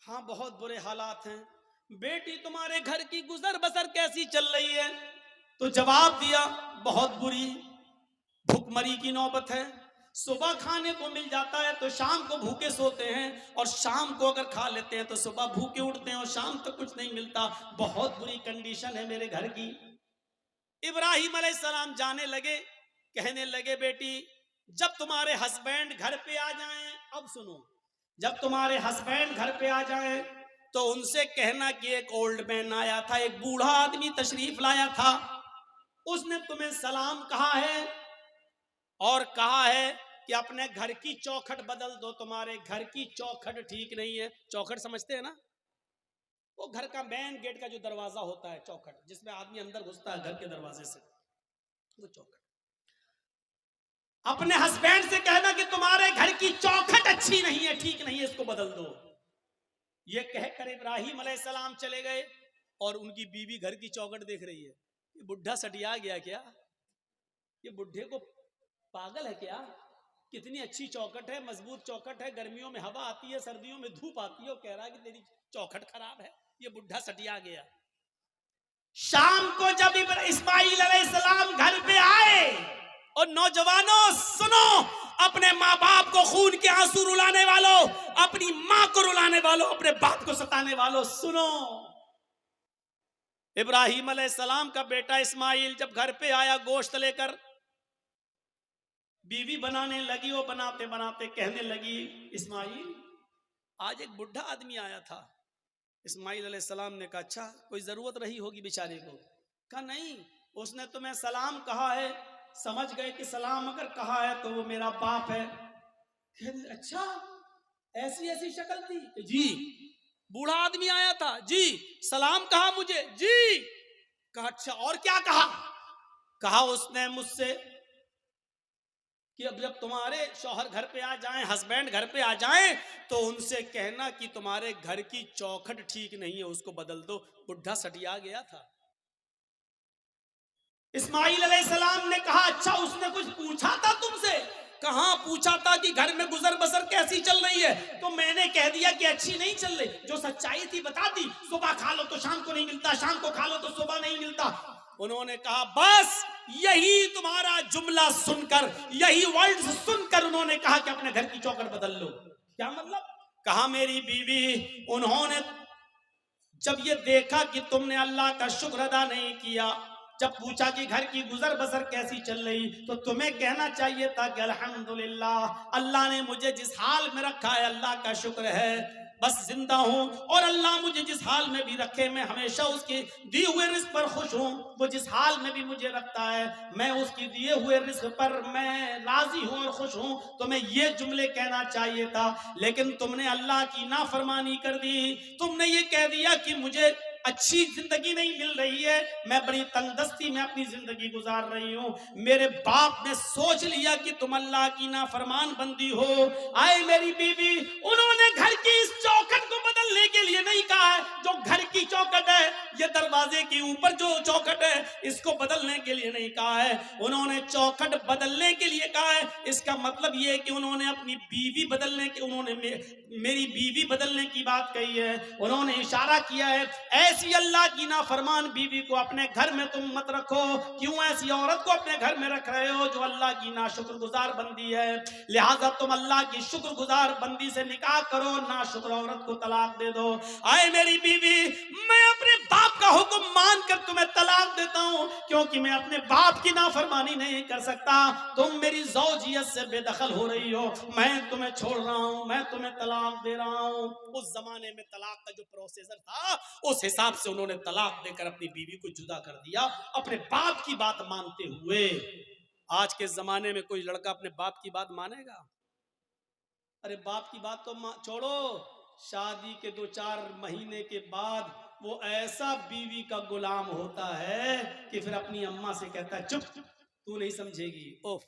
S1: ہاں بہت برے حالات ہیں. بیٹی تمہارے گھر کی گزر بسر کیسی چل رہی ہے؟ تو جواب دیا بہت بری، بھوک مری کی نوبت ہے. صبح کھانے کو مل جاتا ہے تو شام کو بھوکے سوتے ہیں، اور شام کو اگر کھا لیتے ہیں تو صبح بھوکے اٹھتے ہیں اور شام تک کچھ نہیں ملتا. بہت بری کنڈیشن ہے میرے گھر کی. ابراہیم علیہ السلام جانے لگے کہنے لگے بیٹی جب تمہارے ہسبینڈ گھر پہ آ جائیں، اب سنو، جب تمہارے ہسبینڈ گھر پہ آ جائیں تو ان سے کہنا کہ ایک اولڈ مین آیا تھا، ایک بوڑھا آدمی تشریف لایا تھا، اس نے تمہیں سلام کہا ہے اور کہا ہے کہ اپنے گھر کی چوکھٹ بدل دو، تمہارے گھر کی چوکھٹ ٹھیک نہیں ہے۔ چوکھٹ سمجھتے ہیں نا، وہ گھر کا مین گیٹ کا جو دروازہ ہوتا ہے، چوکھٹ جس میں آدمی اندر گھستا ہے گھر کے دروازے سے، وہ چوکھٹ۔ اپنے ہسبینڈ سے کہنا کہ تمہارے گھر کی چوکھٹ اچھی نہیں ہے، ٹھیک نہیں ہے، اس کو بدل دو۔ یہ کہہ کر ابراہیم علیہ السلام چلے گئے اور ان کی بیوی گھر کی چوکھٹ دیکھ رہی ہے، یہ بڈھا سٹیا گیا کیا، یہ بڈھے کو پاگل ہے کیا، کتنی اچھی چوکھٹ ہے، مضبوط چوکھٹ ہے، گرمیوں میں ہوا آتی ہے، سردیوں میں دھوپ آتی ہے، وہ کہہ رہا ہے کہ تیری چوکھٹ خراب ہے، یہ بڈھا سٹیا گیا۔ شام کو جب اسماعیل علیہ السلام گھر پہ آئے، اور نوجوانوں سنو، اپنے ماں باپ کو خون کے آنسو رلانے والوں، اپنی ماں کو رلانے والوں، اپنے باپ کو ستانے والوں سنو، ابراہیم علیہ السلام کا بیٹا اسماعیل جب گھر پہ آیا گوشت لے کر، بیوی بنانے لگی، وہ بناتے بناتے کہنے لگی اسماعیل آج ایک بڈھا آدمی آیا تھا۔ اسماعیل علیہ السلام نے کہا اچھا کوئی ضرورت رہی ہوگی بیچارے کو؟ کہا نہیں، اس نے تمہیں سلام کہا ہے، سمجھ گئے کہ سلام اگر کہا ہے تو وہ میرا باپ ہے۔ اچھا ایسی ایسی شکل تھی؟ جی بوڑھا آدمی آیا تھا، جی سلام کہا مجھے، جی۔ کہا اچھا اور کیا کہا؟ کہا اس نے مجھ سے کہ اب جب تمہارے شوہر گھر پہ آ جائیں، ہسبینڈ گھر پہ آ جائیں تو ان سے کہنا کہ تمہارے گھر کی چوکھٹ ٹھیک نہیں ہے، اس کو بدل دو۔ بڈھا سٹیا گیا تھا۔ اسماعیل علیہ السلام نے کہا اچھا اس نے کچھ پوچھا تھا تم سے؟ کہاں پوچھا تھا کہ گھر میں گزر بسر کیسی چل رہی ہے، تو میں نے کہہ دیا کہ اچھی نہیں چل رہی، جو سچائی تھی بتا دی، صبح کھا لو تو شام کو نہیں ملتا، شام کو کھا لو تو صبح نہیں ملتا۔ انہوں نے کہا بس یہی تمہارا جملہ سن کر، یہی ورڈز سن کر انہوں نے کہا کہ اپنے گھر کی چوکھٹ بدل لو۔ کیا مطلب؟ کہا میری بیوی، انہوں نے جب یہ دیکھا کہ تم نے اللہ کا شکر ادا نہیں کیا، جب پوچھا کہ گھر کی گزر بسر کیسی چل رہی، تو تمہیں کہنا چاہیے تھا کہ الحمدللہ اللہ نے مجھے جس حال میں رکھا ہے اللہ کا شکر ہے، بس زندہ ہوں، اور اللہ مجھے جس حال میں بھی رکھے میں ہمیشہ اس کے دیے ہوئے رزق پر خوش ہوں، وہ جس حال میں بھی مجھے رکھتا ہے میں اس کی دیے ہوئے رزق پر میں راضی ہوں اور خوش ہوں۔ تمہیں یہ جملے کہنا چاہیے تھا، لیکن تم نے اللہ کی نافرمانی کر دی، تم نے یہ کہہ دیا کہ مجھے اچھی زندگی نہیں مل رہی ہے، میں بڑی تنگ دستی میں اپنی زندگی گزار رہی ہوں، میرے باپ نے سوچ لیا کہ تم اللہ کی نافرمان بندی ہو۔ آئے میری بیوی، انہوں نے گھر کی اس چوکھٹ کو بدلنے کے لیے نہیں کہا ہے، جو گھر کی چوکھٹ ہے، یہ دروازے کے اوپر جو چوکھٹ ہے اس کو بدلنے کے لیے نہیں کہا ہے، انہوں نے چوکھٹ بدلنے کے لیے کہا ہے۔ اس کا مطلب یہ ہے کہ انہوں نے اپنی بیوی بدلنے کے، انہوں نے میری بیوی بدلنے کی بات کہی ہے، انہوں نے اشارہ کیا ہے ایسی اللہ کی نافرمان بیوی کو اپنے گھر میں تم مت رکھو۔ کیوں ایسی عورت کو اپنے گھر میں رکھ رہے ہو جو اللہ کی ناشکر گزار بندی ہے؟ لہٰذا تم اللہ کی شکر گزار بندی سے نکاح کرو، ناشکر عورت کو طلاق دے دو۔ آئے میری بیوی، میں اپنے باپ کا حکم مان کر تمہیں طلاق دیتا ہوں، کیونکہ میں اپنے باپ کی نافرمانی نہیں کر سکتا، تم میری زوجیت سے بے دخل ہو رہی ہو، میں تمہیں چھوڑ رہا ہوں، میں تمہیں طلاق دے رہا ہوں۔ اس زمانے میں طلاق کا جو پروسیسر تھا اس حساب سے انہوں نے طلاق دے کر اپنی بیوی کو جدا کر دیا، اپنے باپ کی بات مانتے ہوئے۔ آج کے زمانے میں کوئی لڑکا اپنے باپ کی بات مانے گا؟ ارے باپ کی بات تو چھوڑو، شادی کے 2-4 مہینے کے بعد وہ ایسا بیوی کا غلام ہوتا ہے کہ پھر اپنی اماں سے کہتا ہے چپ تو نہیں سمجھے گی، اوف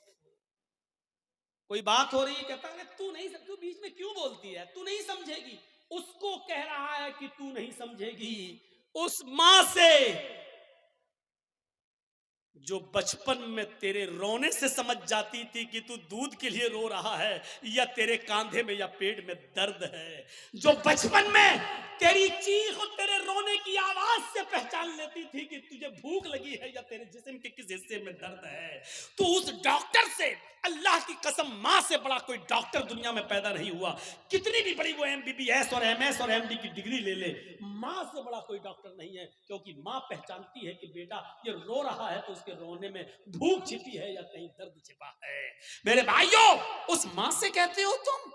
S1: کوئی بات ہو رہی ہے کہتا ہے تو نہیں، تو بیچ میں کیوں بولتی ہے، تو نہیں سمجھے گی، اس کو کہہ رہا ہے کہ تو نہیں سمجھے گی۔ اس ماں سے جو بچپن میں تیرے رونے سے سمجھ جاتی تھی کہ تو دودھ کے لیے رو رہا ہے یا تیرے کاندھے میں یا پیٹ میں درد ہے، جو بچپن میں تیری چیخ اور تیرے رونے کی آواز سے پہچان لیتی تھی کہ تجھے بھوک لگی ہے یا تیرے جسم کے کس حصے میں درد ہے، تو اس ڈاکٹر سے اللہ کی قسم ماں سے بڑا کوئی ڈاکٹر دنیا میں پیدا نہیں ہوا. کتنی بھی بڑی وہ MBBS اور MS اور MD کی ڈگری لے لے, ماں سے بڑا کوئی ڈاکٹر نہیں ہے. کیونکہ ماں پہچانتی ہے کہ بیٹا یہ رو رہا ہے تو اس کے رونے میں بھوک چھپی ہے یا کہیں درد چھپا ہے. میرے بھائیوں, اس ماں سے کہتے ہو تم,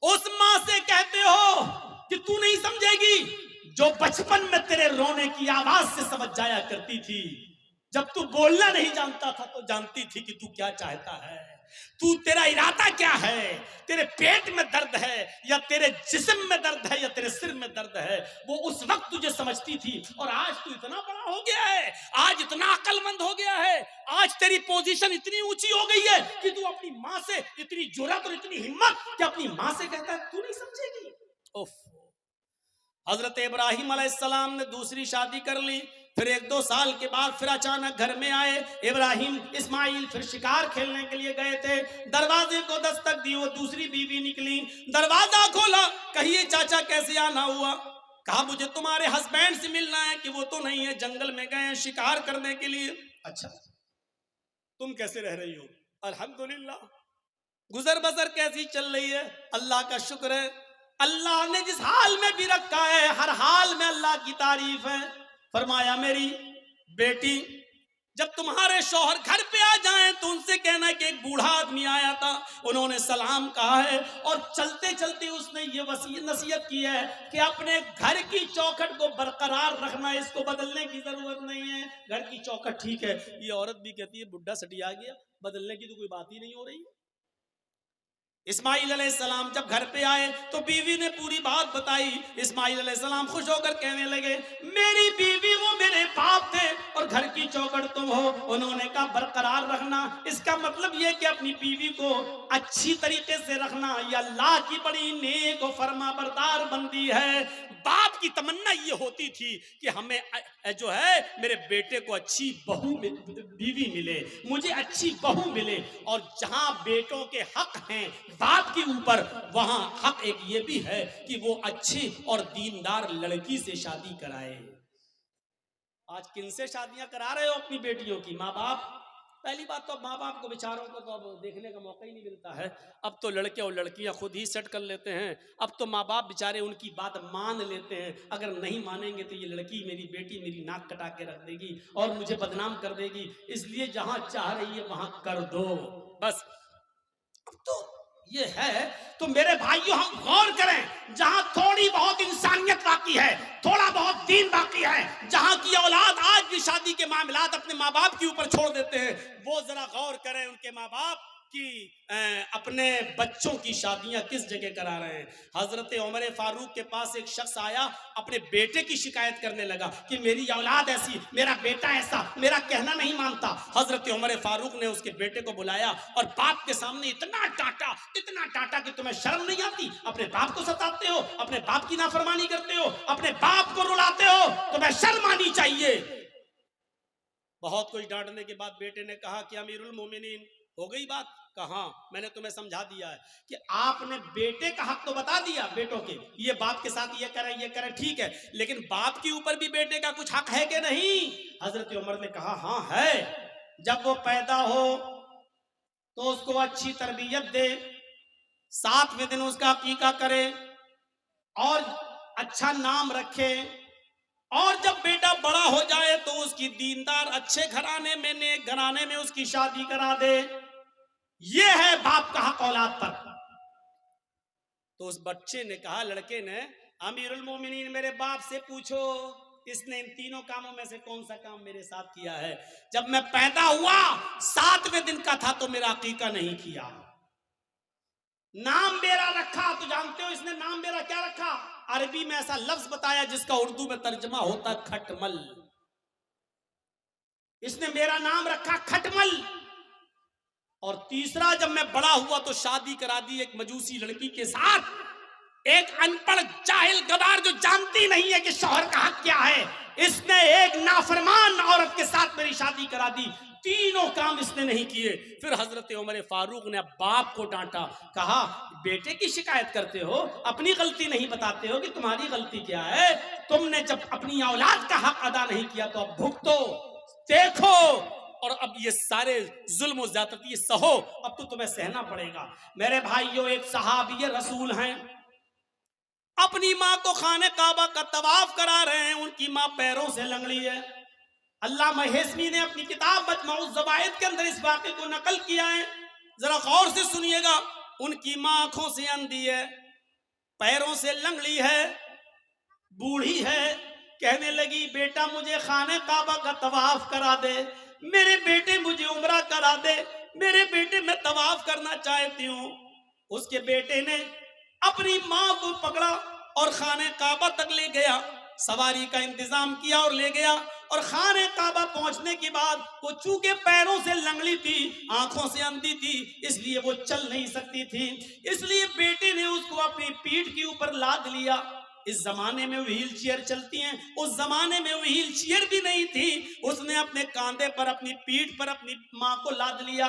S1: اس ماں سے کہتے ہو کہ تو نہیں سمجھے گی, جو بچپن میں تیرے رونے کی آواز سے سمجھ جایا کرتی تھی. جب تو بولنا نہیں جانتا تھا تو جانتی تھی کہ تو کیا چاہتا ہے, تو تیرا ارادہ کیا ہے, تیرے پیٹ میں درد ہے یا تیرے جسم میں درد ہے یا تیرے سر میں درد ہے, وہ اس وقت تجھے سمجھتی تھی. اور آج تو اتنا بڑا ہو گیا ہے, آج اتنا عقل مند ہو گیا ہے, آج تیری پوزیشن اتنی اونچی ہو گئی ہے کہ تو اپنی ماں سے اتنی جرأت اور اتنی ہمت کہ اپنی ماں سے کہتا ہے تو نہیں سمجھے گی. حضرت ابراہیم علیہ السلام نے دوسری شادی کر لی. پھر 1-2 سال کے بعد پھر اچانک گھر میں آئے ابراہیم. اسماعیل پھر شکار کھیلنے کے لیے گئے تھے, دروازے کو دستک دی, وہ دوسری بیوی نکلی, دروازہ کھولا, کہیے چاچا کیسے آنا ہوا؟ کہا مجھے تمہارے ہسبینڈ سے ملنا ہے. کہ وہ تو نہیں ہے, جنگل میں گئے ہیں شکار کرنے کے لیے. اچھا تم کیسے رہ رہی ہو؟ الحمدللہ. گزر بسر کیسی چل رہی ہے؟ اللہ کا شکر ہے, اللہ نے جس حال میں بھی رکھا ہے ہر حال میں اللہ کی تعریف ہے. فرمایا میری بیٹی, جب تمہارے شوہر گھر پہ آ جائیں تو ان سے کہنا کہ ایک بوڑھا آدمی آیا تھا, انہوں نے سلام کہا ہے, اور چلتے چلتے اس نے یہ نصیحت کی ہے کہ اپنے گھر کی چوکھٹ کو برقرار رکھنا, اس کو بدلنے کی ضرورت نہیں ہے. گھر کی چوکھٹ ٹھیک ہے, یہ عورت بھی کہتی ہے بڈھا سٹی آ گیا, بدلنے کی تو کوئی بات ہی نہیں ہو رہی. اسماعیل علیہ السلام جب گھر پہ آئے تو بیوی نے پوری بات بتائی. اسماعیل علیہ السلام خوش ہو کر کہنے لگے میری بیوی وہ میرے باپ تھے اور گھر کی چوکھٹ تم ہو. انہوں نے کہا برقرار رکھنا, اس کا مطلب یہ کہ اپنی بیوی کو اچھی طریقے سے رکھنا یہ اللہ کی بڑی نیک و فرما بردار بندی ہے. باپ کی تمنا یہ ہوتی تھی کہ ہمیں جو ہے میرے بیٹے کو اچھی بہو بیوی ملے, مجھے اچھی بہو ملے. اور جہاں بیٹوں کے حق ہیں باپ کے اوپر, وہاں حق ایک یہ بھی ہے کہ وہ اچھی اور دیندار لڑکی سے شادی کرائے. آج کن سے شادیاں کرا رہے ہو اپنی بیٹیوں کی؟ ماں باپ. پہلی بات تو اب ماں باپ کو بیچاروں کو تو اب دیکھنے کا موقع ہی نہیں ملتا ہے. اب تو لڑکے اور لڑکیاں خود ہی سیٹ کر لیتے ہیں. اب تو ماں باپ بیچارے ان کی بات مان لیتے ہیں, اگر نہیں مانیں گے تو یہ لڑکی میری بیٹی میری ناک کٹا کے رکھ دے گی اور مجھے بدنام کر دے گی, اس لیے جہاں چاہ رہی ہے وہاں کر دو بس. تو یہ ہے. تو میرے بھائیوں ہم غور کریں, جہاں تھوڑی بہت انسانیت باقی ہے, تھوڑا بہت دین باقی ہے, جہاں کی اولاد آج بھی شادی کے معاملات اپنے ماں باپ کے اوپر چھوڑ دیتے ہیں, وہ ذرا غور کریں ان کے ماں باپ کی اپنے بچوں کی شادیاں کس جگہ کرا رہے ہیں. حضرت عمر فاروق کے پاس ایک شخص آیا, اپنے بیٹے کی شکایت کرنے لگا کہ میری اولاد ایسی, میرا بیٹا ایسا, میرا کہنا نہیں مانتا. حضرت عمر فاروق نے اس کے بیٹے کو بلایا اور باپ کے سامنے اتنا ڈانٹا کہ تمہیں شرم نہیں آتی, اپنے باپ کو ستاتے ہو, اپنے باپ کی نافرمانی کرتے ہو, اپنے باپ کو رلاتے ہو, تمہیں شرم آنی چاہیے. بہت کچھ ڈانٹنے کے بعد بیٹے نے کہا کہ امیر المومنین ہو گئی بات. کہاں, میں نے تمہیں سمجھا دیا ہے کہ آپ نے بیٹے کا حق تو بتا دیا بیٹوں کے, یہ باپ کے ساتھ یہ کرے ٹھیک ہے, لیکن باپ کے اوپر بھی بیٹے کا کچھ حق ہے کہ نہیں؟ حضرت عمر نے کہا ہاں ہے. جب وہ پیدا ہو تو اس کو اچھی تربیت دے, 7ویں دن اس کا عقیقہ کرے اور اچھا نام رکھے, اور جب بیٹا بڑا ہو جائے تو اس کی دیندار اچھے گھرانے میں, نیک گھرانے میں اس کی شادی کرا دے. یہ ہے باپ کا حق اولاد پر. تو اس بچے نے کہا, لڑکے نے, امیر المومنین میرے باپ سے پوچھو اس نے ان تینوں کاموں میں سے کون سا کام میرے ساتھ کیا ہے؟ جب میں پیدا ہوا 7ویں دن کا تھا تو میرا عقیقہ نہیں کیا. نام میرا رکھا, تو جانتے ہو اس نے نام میرا کیا رکھا؟ عربی میں ایسا لفظ بتایا جس کا اردو میں ترجمہ ہوتا کھٹمل. اس نے میرا نام رکھا کھٹمل. اور تیسرا, جب میں بڑا ہوا تو شادی کرا دی ایک مجوسی لڑکی کے ساتھ, ایک ان پڑھ جاہل گدار جو جانتی نہیں ہے کہ شوہر کا حق کیا ہے, اس نے ایک نافرمان عورت کے ساتھ میری شادی کرا دی. تینوں کام اس نے نہیں کیے. پھر حضرت عمر فاروق نے باپ کو ڈانٹا, کہا بیٹے کی شکایت کرتے ہو, اپنی غلطی نہیں بتاتے ہو کہ تمہاری غلطی کیا ہے. تم نے جب اپنی اولاد کا حق ادا نہیں کیا تو اب بھگتو. دیکھو اور اب یہ سارے ظلم و زیادتی سہو، اب تو تمہیں سہنا پڑے گا۔ میرے بھائیوں، ایک صحابی رسول ہیں، اپنی ماں کو خانہ کعبہ کا طواف کرا رہے ہیں، ان کی ماں پیروں سے لنگڑی ہے۔ علامہ ہیثمی نے اپنی کتاب مجموع الزوائد کے اندر اس واقعے کو نقل کیا ہے، ذرا غور سے سنیے گا۔ ان کی ماں آنکھوں سے اندھی ہے، پیروں سے لنگڑی ہے، بوڑھی ہے، کہنے لگی بیٹا مجھے خانہ کعبہ کا طواف کرا دے، میرے بیٹے مجھے عمرہ کرا دے، میرے بیٹے میں طواف کرنا چاہتی ہوں۔ اس کے بیٹے نے اپنی ماں کو پکڑا اور خانہ کعبہ تک لے گیا، سواری کا انتظام کیا اور لے گیا، اور خانہ کعبہ پہنچنے کے بعد وہ چونکہ پیروں سے لنگڑی تھی، آنکھوں سے اندھی تھی، اس لیے وہ چل نہیں سکتی تھی، اس لیے بیٹے نے اس کو اپنی پیٹھ کے اوپر لاد لیا۔ اس زمانے میں وہیل چیئر چلتی ہیں، اس زمانے میں وہیل چیئر بھی نہیں تھی، اس نے اپنے کاندھے پر اپنی پیٹھ پر اپنی ماں کو لاد لیا۔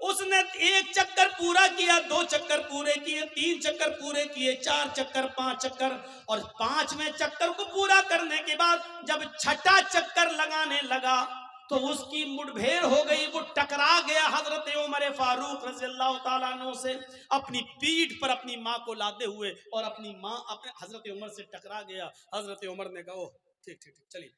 S1: اس نے 1 چکر پورا کیا، 2 چکر پورے کیے، 3 چکر پورے کیے، 4 چکر، 5 چکر، اور 5ویں چکر کو پورا کرنے کے بعد جب 6ٹا چکر لگانے لگا تو اس کی مڈبھیڑ ہو گئی، وہ ٹکرا گیا حضرت عمر فاروق رضی اللہ تعالیٰ عنہ سے، اپنی پیٹھ پر اپنی ماں کو لادے ہوئے، اور اپنی ماں اپنے حضرت عمر سے ٹکرا گیا۔ حضرت عمر نے کہا ٹھیک ٹھیک ٹھیک چلیے،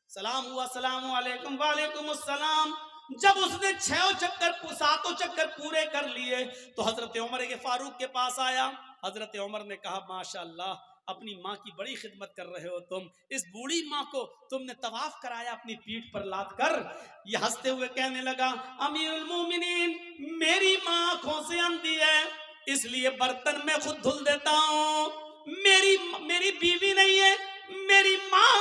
S1: سلام ہوا، السلام علیکم، وعلیکم السلام۔ جب اس نے 7 چکر پورے کر لیے تو حضرت عمر کے فاروق کے پاس آیا۔ حضرت عمر نے کہا ماشاءاللہ، اپنی ماں کی بڑی خدمت کر رہے ہو تم، اس بوڑھی ماں کو تم نے طواف کرایا اپنی پیٹھ پر لاد کر۔ یہ ہنستے ہوئے کہنے لگا امیر المومنین، میری ماں آنکھوں سے اندھی ہے، اس لیے برتن میں خود دھل دیتا ہوں، میری بیوی نہیں ہے، میری ماں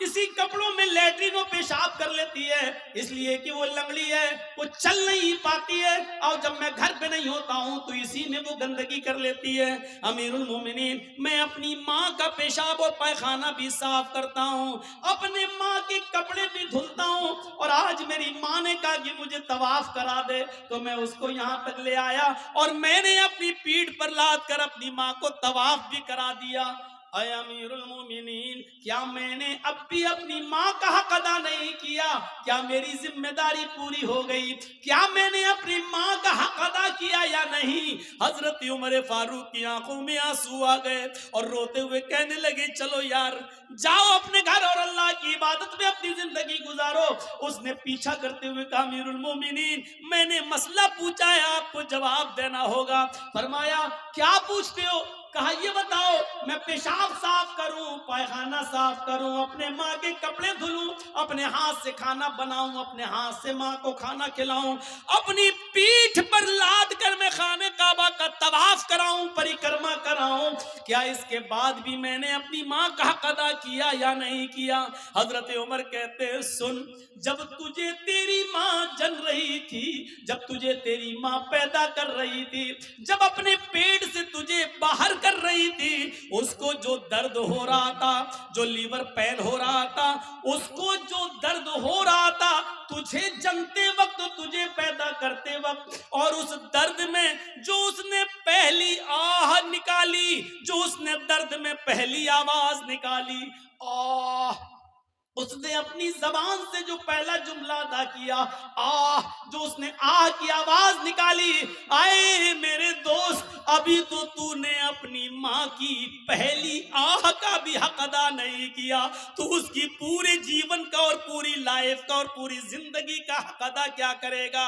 S1: اسی کپڑوں میں لیٹرین و پیشاب کر لیتی ہے، اس لیے کہ وہ لنگڑی ہے، وہ چل نہیں پاتی ہے، اور جب میں گھر پہ نہیں ہوتا ہوں تو اسی میں وہ گندگی کر لیتی ہے۔ امیر المومنین، میں اپنی ماں کا پیشاب اور پیخانہ بھی صاف کرتا ہوں، اپنے ماں کے کپڑے بھی دھلتا ہوں، اور آج میری ماں نے کہا کہ مجھے طواف کرا دے تو میں اس کو یہاں تک لے آیا، اور میں نے اپنی پیٹھ پر لاد کر اپنی ماں کو طواف بھی کرا دیا۔ اے امیر المومنین، کیا میں نے اب بھی اپنی ماں کا حق ادا نہیں کیا؟ کیا میری ذمہ داری پوری ہو گئی؟ کیا میں نے اپنی ماں کا حق ادا کیا یا نہیں؟ حضرت عمر فاروق کی آنکھوں میں آنسو آ گئے اور روتے ہوئے کہنے لگے چلو یار، جاؤ اپنے گھر اور اللہ کی عبادت میں اپنی زندگی گزارو۔ اس نے پیچھا کرتے ہوئے کہا امیر المومنین، میں نے مسئلہ پوچھا ہے، آپ کو جواب دینا ہوگا۔ فرمایا کیا پوچھتے ہو؟ کہا یہ بتاؤ، میں پیشاب صاف کروں، پیخانہ صاف کروں، اپنے ماں کے کپڑے دھلوں، اپنے ہاتھ سے کھانا بناؤں، اپنے ہاتھ سے ماں کو کھانا کھلاؤں، اپنی پیٹھ پر لاد کر میں خانہ کعبہ کا طواف کراؤں، پریکرما کراؤں، کیا اس کے بعد بھی میں نے اپنی ماں کا حق ادا کیا یا نہیں کیا؟ حضرت عمر کہتے ہیں سن، جب تجھے تیری ماں جن رہی تھی، جب تجھے تیری ماں پیدا کر رہی تھی، جب اپنے پیٹ سے تجھے باہر کر رہی تھی، اس کو جو درد ہو رہا تھا، جو لیور پین ہو رہا تھا، اس کو جو درد ہو رہا تھا تجھے جنتے وقت، تجھے پیدا کرتے وقت، اور اس درد میں جو اس نے پہلی آہ نکالی، جو اس نے درد میں پہلی آواز نکالی، آہ، اس نے اپنی زبان سے جو پہلا جملہ ادا کیا، آہ، جو اس نے آہ کی آواز نکالی، آئے میرے دوست، ابھی تو نے اپنی ماں کی پہلی آہ کا بھی حق ادا نہیں کیا، تو اس کی پورے جیون کا اور پوری لائف کا اور پوری زندگی کا حق ادا کیا کرے گا؟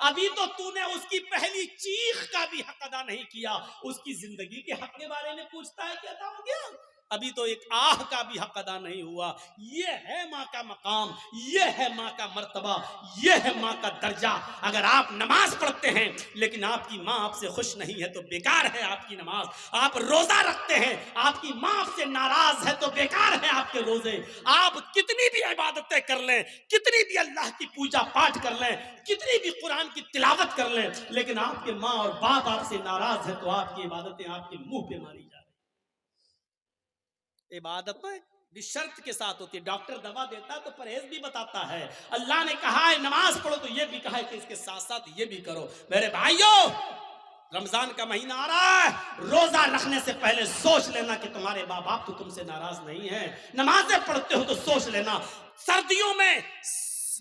S1: ابھی تو نے اس کی پہلی چیخ کا بھی حق ادا نہیں کیا، اس کی زندگی کے حق کے بارے میں پوچھتا ہے، کیا ہو گیا؟ ابھی تو ایک آہ کا بھی حق ادا نہیں ہوا۔ یہ ہے ماں کا مقام، یہ ہے ماں کا مرتبہ، یہ ہے ماں کا درجہ۔ اگر آپ نماز پڑھتے ہیں لیکن آپ کی ماں آپ سے خوش نہیں ہے تو بیکار ہے آپ کی نماز۔ آپ روزہ رکھتے ہیں، آپ کی ماں آپ سے ناراض ہے تو بیکار ہے آپ کے روزے۔ آپ کتنی بھی عبادتیں کر لیں، کتنی بھی اللہ کی پوجا پاٹ کر لیں، کتنی بھی قرآن کی تلاوت کر لیں، لیکن آپ کے ماں اور باپ آپ سے ناراض ہے تو آپ کی عبادتیں آپ کے منہ پہ ماری جائیں۔ عبادت بھی شرط کے ساتھ ہوتی ہے۔ ڈاکٹر دوا دیتا ہے تو پرہیز بھی بتاتا ہے۔ اللہ نے کہا ہے نماز پڑھو تو یہ بھی کہا ہے کہ اس کے ساتھ ساتھ یہ بھی کرو۔ میرے بھائیوں، رمضان کا مہینہ آ رہا ہے، روزہ رکھنے سے پہلے سوچ لینا کہ تمہارے ماں باپ تو تم سے ناراض نہیں ہیں۔ نمازیں پڑھتے ہو تو سوچ لینا، سردیوں میں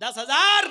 S1: 10,000,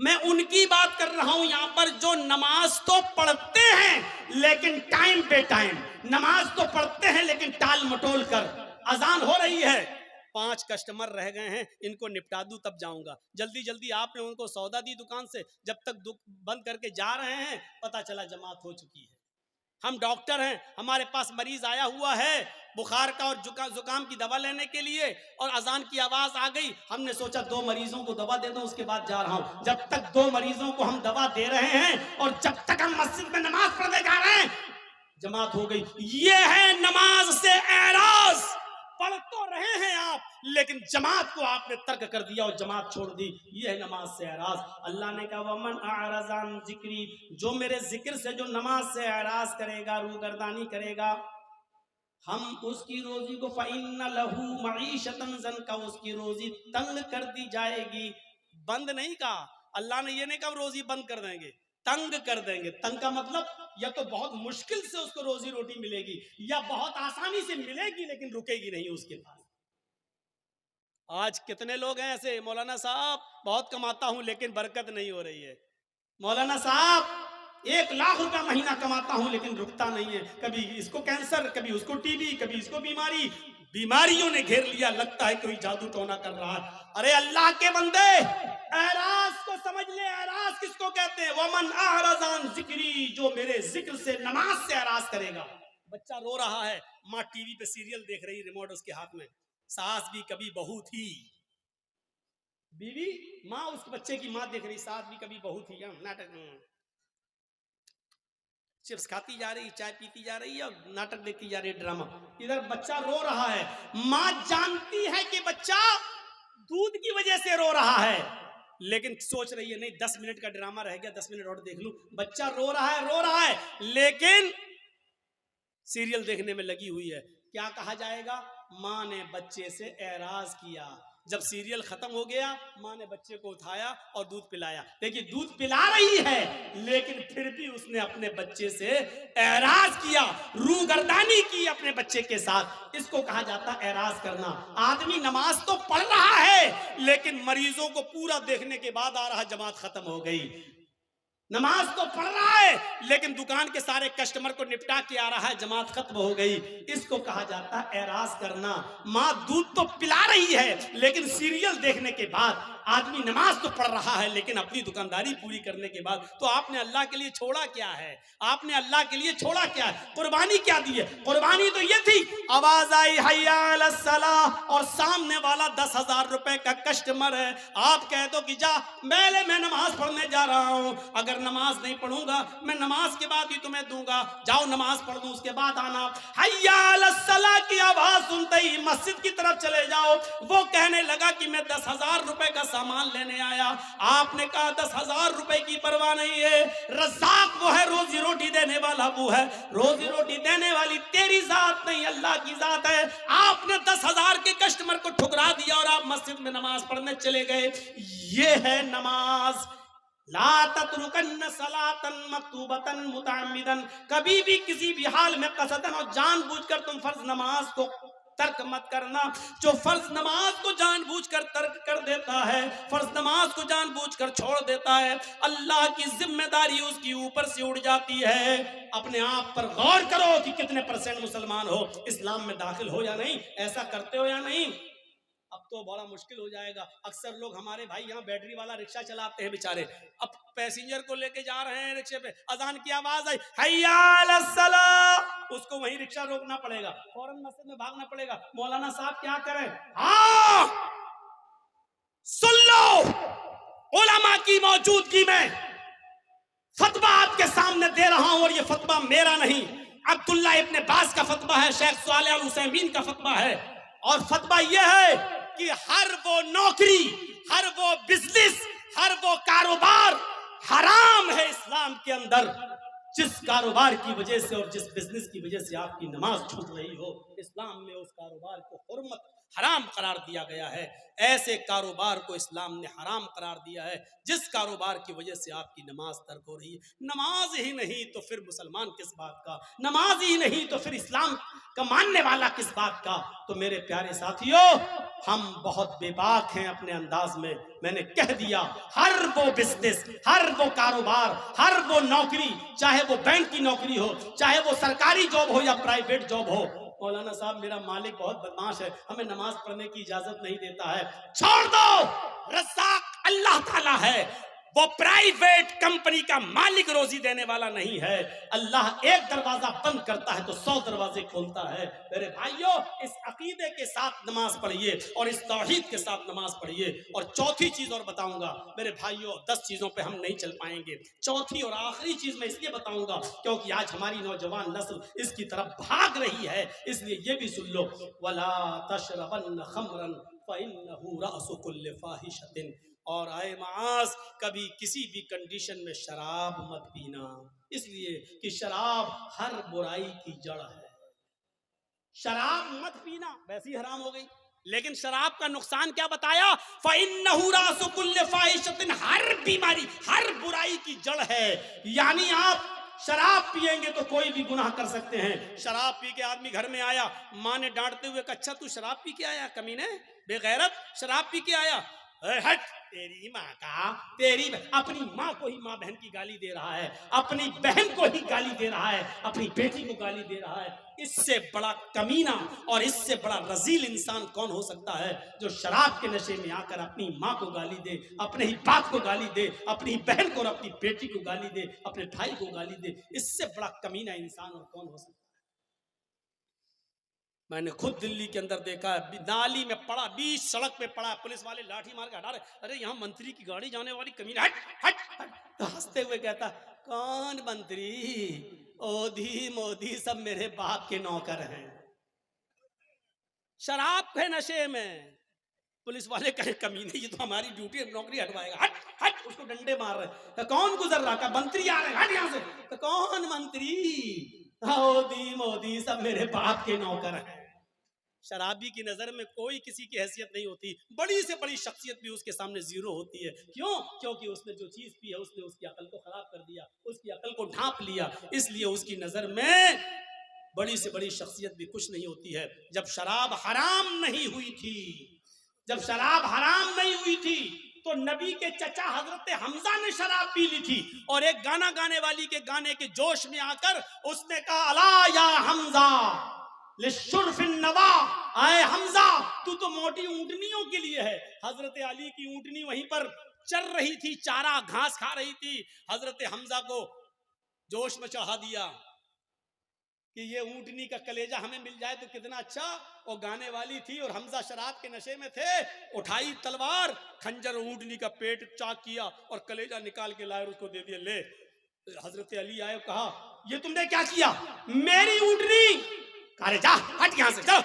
S1: میں ان کی بات کر رہا ہوں یہاں پر جو نماز تو پڑھتے ہیں لیکن ٹائم پہ ٹائم، نماز تو پڑھتے ہیں لیکن ٹال مٹول کر. اذان ہو رہی ہے، 5 کسٹمر رہ گئے ہیں، ان کو نپٹا دوں تب جاؤں گا. جلدی جلدی آپ نے ان کو سودا دی دکان سے، جب تک بند کر کے جا رہے ہیں پتہ چلا جماعت ہو چکی ہے. ہم ڈاکٹر ہیں، ہمارے پاس مریض آیا ہوا ہے بخار کا اور زکام کی دوا لینے کے لیے، اور اذان کی آواز آ گئی. ہم نے سوچا 2 مریضوں کو دوا دے دوں اس کے بعد جا رہا ہوں. جب تک 2 مریضوں کو ہم دوا دے رہے ہیں اور جب تک ہم مسجد میں نماز پڑھنے جا رہے ہیں جماعت ہو گئی. یہ ہے نماز سے اعراض. پڑھ تو رہے ہیں آپ لیکن جماعت کو آپ نے ترک کر دیا اور جماعت چھوڑ دی. یہ ہے نماز سے اعراض. اللہ نے کہا ومن اعرض عن ذکری، جو میرے ذکر سے جو نماز سے اعراض کرے گا، روگردانی کرے گا، ہم اس کی روزی کو فَإِنَّ لَهُ مَعِيشَةً ضَنْكَ، اس کی روزی تنگ کر دی جائے گی. بند نہیں کہا اللہ نے، یہ نہیں کہا روزی بند کر دیں گے، تنگ کر دیں گے. تنگ کا مطلب یا تو بہت مشکل سے اس کو روزی روٹی ملے گی یا بہت آسانی سے ملے گی لیکن رکے گی نہیں اس کے پاس. آج کتنے لوگ ہیں ایسے، مولانا صاحب بہت کماتا ہوں لیکن برکت نہیں ہو رہی ہے. مولانا صاحب 1 لاکھ روپیہ مہینہ کماتا ہوں لیکن رکتا نہیں ہے. کبھی اس کو کینسر، کبھی اس کو ٹی بی، کبھی اس کو بیماری. بیماریوں نے گھیر لیا، لگتا ہے کوئی جادو ٹونا کر رہا ہے. ارے اللہ کے بندے اعراض کو سمجھ لے. اعراض کس کو کہتے ہیں؟ ومن اعرض عن ذکری، جو میرے ذکر سے نماز سے اعراض کرے گا. بچہ رو رہا ہے، ماں ٹی وی پہ سیریل دیکھ رہی، ریموٹ اس کے ہاتھ میں. ساس بھی کبھی بہو تھی، بیوی ماں اس بچے کی ماں دیکھ رہی، ساس بھی کبھی بہو تھی. ناٹک، چپس کھاتی جا رہی، چائے پیتی جا رہی ہے اور ناٹک دیکھتی جا رہی ہے، ڈرامہ. ادھر بچہ رو رہا ہے، ماں جانتی ہے کہ بچہ دودھ کی وجہ سے رو رہا ہے لیکن سوچ رہی ہے نہیں 10 منٹ کا ڈرامہ رہ گیا، 10 منٹ اور دیکھ لوں. بچہ رو رہا ہے لیکن سیریل دیکھنے میں لگی ہوئی ہے. کیا کہا جائے گا؟ ماں نے بچے سے اعراض کیا. جب سیریل ختم ہو گیا ماں نے بچے کو اٹھایا اور دودھ پلایا. دیکھیے دودھ پلا رہی ہے لیکن پھر بھی اس نے اپنے بچے سے اعراض کیا، روگردانی کی اپنے بچے کے ساتھ. اس کو کہا جاتا ہے اعراض کرنا. آدمی نماز تو پڑھ رہا ہے لیکن مریضوں کو پورا دیکھنے کے بعد آ رہا جماعت ختم ہو گئی. نماز تو پڑھ رہا ہے لیکن دکان کے سارے کسٹمر کو نپٹا کے آ رہا ہے، جماعت ختم ہو گئی. اس کو کہا جاتا ہے اعراض کرنا. ماں دودھ تو پلا رہی ہے لیکن سیریل دیکھنے کے بعد آدمی نماز تو پڑھ رہا ہے لیکن اپنی دکانداری پوری کرنے کے بعد تو آپ نے اللہ کے لیے چھوڑا کیا ہے؟ آپ نے اللہ کے لیے چھوڑا کیا ہے؟ قربانی کیا دی ہے؟ قربانی تو یہ تھی، آواز آئی حی علی الصلاۃ اور سامنے والا 10,000 روپے کا کسٹمر ہے. آپ کہہ دو کہ جا میں نماز پڑھنے جا رہا ہوں، اگر نماز نہیں پڑھوں گا میں نماز کے بعد ہی تمہیں دوں گا، جاؤ نماز پڑھ دوں اس کے بعد آنا. حی علی الصلاۃ کی آواز سنتے ہی مسجد کی طرف چلے جاؤ. وہ کہنے لگا کہ میں 10,000 روپے کا سامان لینے آیا. آپ نے کہا 10,000 روپے کی پرواہ نہیں ہے، رزاق وہ ہے، روزی روٹی دینے والا وہ ہے. روزی روٹی دینے والی تیری ذات نہیں اللہ کی ذات ہے. آپ نے 10,000 کے کسٹمر کو ٹھکرا دیا اور آپ مسجد میں نماز پڑھنے چلے گئے. یہ ہے نماز. لا تترکن صلاۃ مکتوبۃ متعمدا، کبھی بھی کسی بھی حال میں قصدن اور جان بوجھ کر تم فرض نماز کو ترک مت کرنا. جو فرض نماز کو جان بوجھ کر ترک کر دیتا ہے، فرض نماز کو جان بوجھ کر چھوڑ دیتا ہے، اللہ کی ذمہ داری اس کی اوپر سے اڑ جاتی ہے. اپنے آپ پر غور کرو کہ کتنے % مسلمان ہو، اسلام میں داخل ہو یا نہیں، ایسا کرتے ہو یا نہیں. اب تو بڑا مشکل ہو جائے گا. اکثر لوگ ہمارے بھائی یہاں بیٹری والا رکشہ چلاتے ہیں بیچارے، اب پیسنجر کو لے کے جا رہے ہیں رکشے پہ، اذان کی آواز آئی حی علی الصلاۃ، اس کو وہیں رکشہ روکنا پڑے گا، فوراً مسجد میں بھاگنا پڑے گا. مولانا صاحب کیا کریں؟ ہاں سن لو، علماء کی موجودگی میں فتویٰ آپ کے سامنے دے رہا ہوں اور یہ فتویٰ میرا نہیں، عبداللہ ابن باز کا فتویٰ ہے، شیخ صالح العثیمین کا فتویٰ ہے. اور فتویٰ یہ ہے کہ ہر وہ نوکری، ہر وہ بزنس، ہر وہ کاروبار حرام ہے اسلام کے اندر جس کاروبار کی وجہ سے اور جس بزنس کی وجہ سے آپ کی نماز چھوٹ رہی ہو. اسلام میں اس کاروبار کو حرمت حرام قرار دیا گیا ہے. ایسے کاروبار کو اسلام نے حرام قرار دیا ہے جس کاروبار کی وجہ سے آپ کی نماز ترک ہو رہی ہے. نماز ہی نہیں تو پھر مسلمان کس بات کا؟ نماز ہی نہیں تو پھر اسلام کا ماننے والا کس بات کا؟ تو میرے پیارے ساتھیوں، ہم بہت بے باک ہیں اپنے انداز میں. میں نے کہہ دیا، ہر وہ بزنس، ہر وہ کاروبار، ہر وہ نوکری، چاہے وہ بینک کی نوکری ہو، چاہے وہ سرکاری جاب ہو یا پرائیویٹ جاب ہو. مولانا صاحب میرا مالک بہت بدماش ہے، ہمیں نماز پڑھنے کی اجازت نہیں دیتا ہے. چھوڑ دو، رزاق اللہ تعالیٰ ہے. وہ پرائیویٹ کمپنی کا مالک روزی دینے والا نہیں ہے. اللہ ایک دروازہ بند کرتا ہے تو 100 دروازے کھولتا ہے. میرے بھائیوں، اس عقیدے کے ساتھ نماز پڑھیے اور اس توحید کے ساتھ نماز پڑھیے. اور چوتھی چیز اور بتاؤں گا میرے بھائیوں، 10 چیزوں پہ ہم نہیں چل پائیں گے. چوتھی اور آخری چیز میں اس لیے بتاؤں گا کیونکہ آج ہماری نوجوان نسل اس کی طرف بھاگ رہی ہے، اس لیے یہ بھی سن لو. وَلَا تَشْرَبَنَّ خَمْرًا فَإِنَّهُ رَأْسُ كُلِّ فَاحِشَةٍ. اور آئے معاذ، کبھی کسی بھی کنڈیشن میں شراب مت پینا، اس لیے کہ شراب ہر برائی کی جڑ ہے. شراب مت پینا ویسی حرام ہو گئی، لیکن شراب کا نقصان کیا بتایا؟ فَإِنَّهُ رَأْسُ كُلِّ فَاحِشَةٍ. ہر بیماری، ہر برائی کی جڑ ہے. یعنی آپ شراب پیئیں گے تو کوئی بھی گناہ کر سکتے ہیں. شراب پی کے آدمی گھر میں آیا، ماں نے ڈانٹتے ہوئے کہا اچھا تو شراب پی کے آیا کمینے، بے غیرت، شراب پی کے آیا. ہٹ تیری ماں کا، تیری اپنی ماں کو ہی ماں بہن کی گالی دے رہا ہے، اپنی بہن کو ہی گالی دے رہا ہے، اپنی بیٹی کو گالی دے رہا ہے. اس سے بڑا کمینہ اور اس سے بڑا رذیل انسان کون ہو سکتا ہے جو شراب کے نشے میں آ کر اپنی ماں کو گالی دے، اپنے ہی باپ کو گالی دے، اپنی بہن کو اور اپنی بیٹی کو گالی دے، اپنے بھائی کو گالی دے. اس سے بڑا کمینہ انسان اور کون ہو سکتا ہے؟ میں نے خود دلی کے اندر دیکھا ہے، نالی میں پڑا، بیچ سڑک پہ پڑا، پولیس والے لاٹھی مار کے ہٹا رہے. ارے یہاں منتری کی گاڑی جانے والی کمینہ، ہٹ ہٹ ہٹ. تو ہنستے ہوئے کہتا کون منتری؟ اودھی مودی سب میرے باپ کے نوکر ہیں. شراب کے نشے میں پولیس والے کہیں کمینے، یہ تو ہماری ڈیوٹی ہے، نوکری ہٹوائے گا. ہٹ ہٹ. اس کو ڈنڈے مار رہے. کون گزر رہا؟ کہ منتری آ رہے ہیں، ہٹ یہاں سے. کون منتری؟ مودی مودی سب میرے باپ کے نوکر ہیں. شرابی کی نظر میں کوئی کسی کی حیثیت نہیں ہوتی، بڑی سے بڑی شخصیت بھی اس کے سامنے زیرو ہوتی ہے. کیوں؟ کیونکہ اس نے جو چیز پی ہے اس نے اس کی عقل کو خراب کر دیا، اس کی عقل کو ڈھانپ لیا، اس لیے اس کی نظر میں بڑی سے بڑی شخصیت بھی کچھ نہیں ہوتی ہے. جب شراب حرام نہیں ہوئی تھی، جب شراب حرام نہیں ہوئی تھی تو نبی کے چچا حضرت حمزہ نے شراب پی لی تھی، اور ایک گانا گانے والی کے گانے کے جوش میں آ کر اس نے کہا الا یا حمزہ للشرف النوا. آئے حمزہ، تو موٹی اونٹنیوں کے لیے ہے. حضرت علی کی اونٹنی وہیں پر چر رہی تھی، چارہ گھاس کھا رہی تھی. حضرت حمزہ کو جوش میں چڑھا دیا کہ یہ اونٹنی کا کلیجہ ہمیں مل جائے تو کتنا اچھا. وہ گانے والی تھی اور حمزہ شراب کے نشے میں تھے. اٹھائی تلوار، خنجر اونٹنی کا پیٹ چاک کیا اور کلیجہ نکال کے لائے اور اس کو دے دیا. لے. حضرت علی آئے، کہا یہ تم نے کیا کیا؟ میری اونٹنی. ارے جا، ہٹ یہاں سے، جا.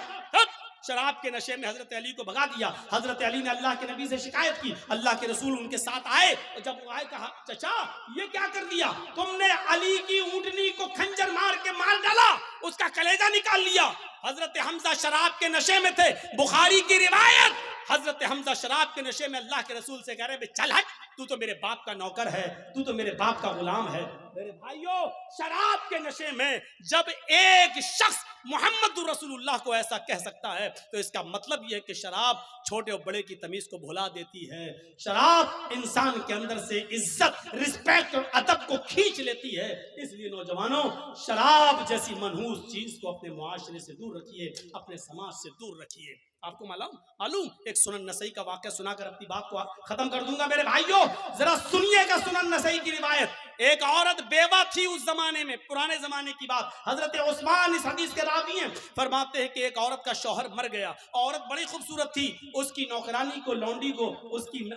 S1: شراب کے نشے میں حضرت علی کو بھگا دیا. حضرت علی نے اللہ کے نبی سے شکایت کی. اللہ کے رسول ان کے ساتھ آئے، اور جب وہ آئے کہا چچا یہ کیا کر دیا؟ تم نے علی کی اونٹنی کو خنجر مار کے مار ڈالا، اس کا کلیجہ نکال لیا. حضرت حمزہ شراب کے نشے میں تھے. بخاری کی روایت، حضرت حمزہ شراب کے نشے میں اللہ کے رسول سے کہہ رہے چل ہٹ، تو میرے باپ کا نوکر ہے، تو میرے باپ کا غلام ہے. میرے بھائیوں، شراب کے نشے میں جب ایک شخص محمد رسول اللہ کو ایسا کہہ سکتا ہے تو اس کا مطلب یہ ہے کہ شراب چھوٹے اور بڑے کی تمیز کو بھلا دیتی ہے. شراب انسان کے اندر سے عزت، رسپیکٹ اور ادب کو کھینچ لیتی ہے. اس لیے نوجوانوں، شراب جیسی منحوس چیز کو اپنے معاشرے سے دور رکھیے، اپنے سماج سے دور رکھیے. آپ کو معلوم ایک سنن نسائی کا واقعہ سنا کر اپنی بات کو ختم کر دوں گا. میرے بھائیوں ذرا سنیے گا سنن نسائی کی روایت. ایک عورت بیوہ تھی اس زمانے میں، پرانے زمانے کی بات. حضرت عثمان اس حدیث کے راوی ہیں، فرماتے ہیں کہ ایک عورت کا شوہر مر گیا. عورت بڑی خوبصورت تھی، اس کی نوکرانی کو، لونڈی کو اس کی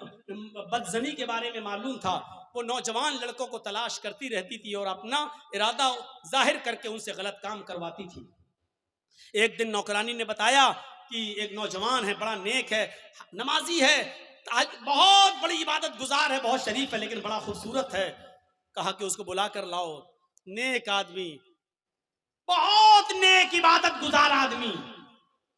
S1: بدزنی کے بارے میں معلوم تھا. وہ نوجوان لڑکوں کو تلاش کرتی رہتی تھی اور اپنا ارادہ ظاہر کر کے ان سے غلط کام کرواتی تھی. ایک دن نوکرانی نے بتایا کہ ایک نوجوان ہے، بڑا نیک ہے، نمازی ہے، بہت بڑی عبادت گزار ہے، بہت شریف ہے، لیکن بڑا خوبصورت ہے. کہا کہ اس کو بلا کر لاؤ. نیک آدمی، بہت نیک عبادت گزار آدمی.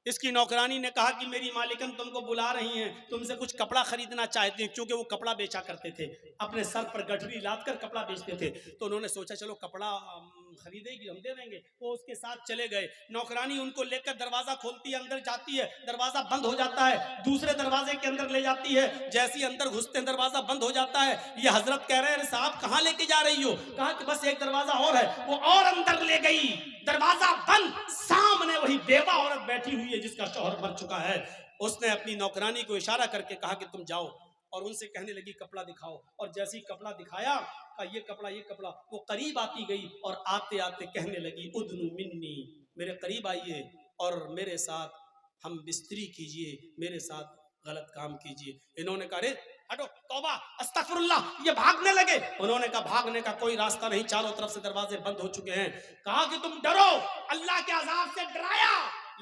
S1: اس کی نوکرانی نے کہا کہ میری مالکن تم کو بلا رہی ہیں، تم سے کچھ کپڑا خریدنا چاہتی ہیں، کیونکہ وہ کپڑا بیچا کرتے تھے، اپنے سر پر گٹھری لاد کر کپڑا بیچتے تھے. تو انہوں نے سوچا چلو کپڑا خریدے گی ہم دے دیں گے. وہ اس کے ساتھ چلے گئے. نوکرانی ان کو لے کر دروازہ کھولتی ہے, اندر جاتی ہے, دروازہ بند ہو جاتا ہے, دوسرے دروازے کے اندر لے جاتی ہے. جیسے ہی اندر گھستے ہیں دروازہ بند ہو جاتا ہے. یہ حضرت کہہ رہے ہیں صاحب کہاں لے کے جا رہی ہو؟ کہا کہ بس ایک دروازہ اور ہے. وہ اور اندر لے گئی, دروازہ بند, سامنے وہی بیوہ عورت بیٹھی ہوئی ہے جس کا شوہر مر چکا ہے. اس نے اپنی نوکرانی کو اشارہ کر کے کہا کہ تم جاؤ, اور ان سے کہنے لگی کپڑا دکھاؤ. اور جیسے ہی کپڑا دکھایا کہا یہ کپڑا, وہ قریب آتی گئی اور آتے آتے کہنے لگی ادنو منی, میرے قریب آئیے اور میرے ساتھ ہم بستری کیجئے, میرے ساتھ غلط کام کیجئے. انہوں نے کہا رے ہٹو, توبہ استغفر اللہ, یہ بھاگنے لگے. انہوں نے کہا بھاگنے کا کوئی راستہ نہیں, چاروں طرف سے دروازے بند ہو چکے ہیں. کہا کہ تم ڈرو, اللہ کے عذاب سے ڈرایا,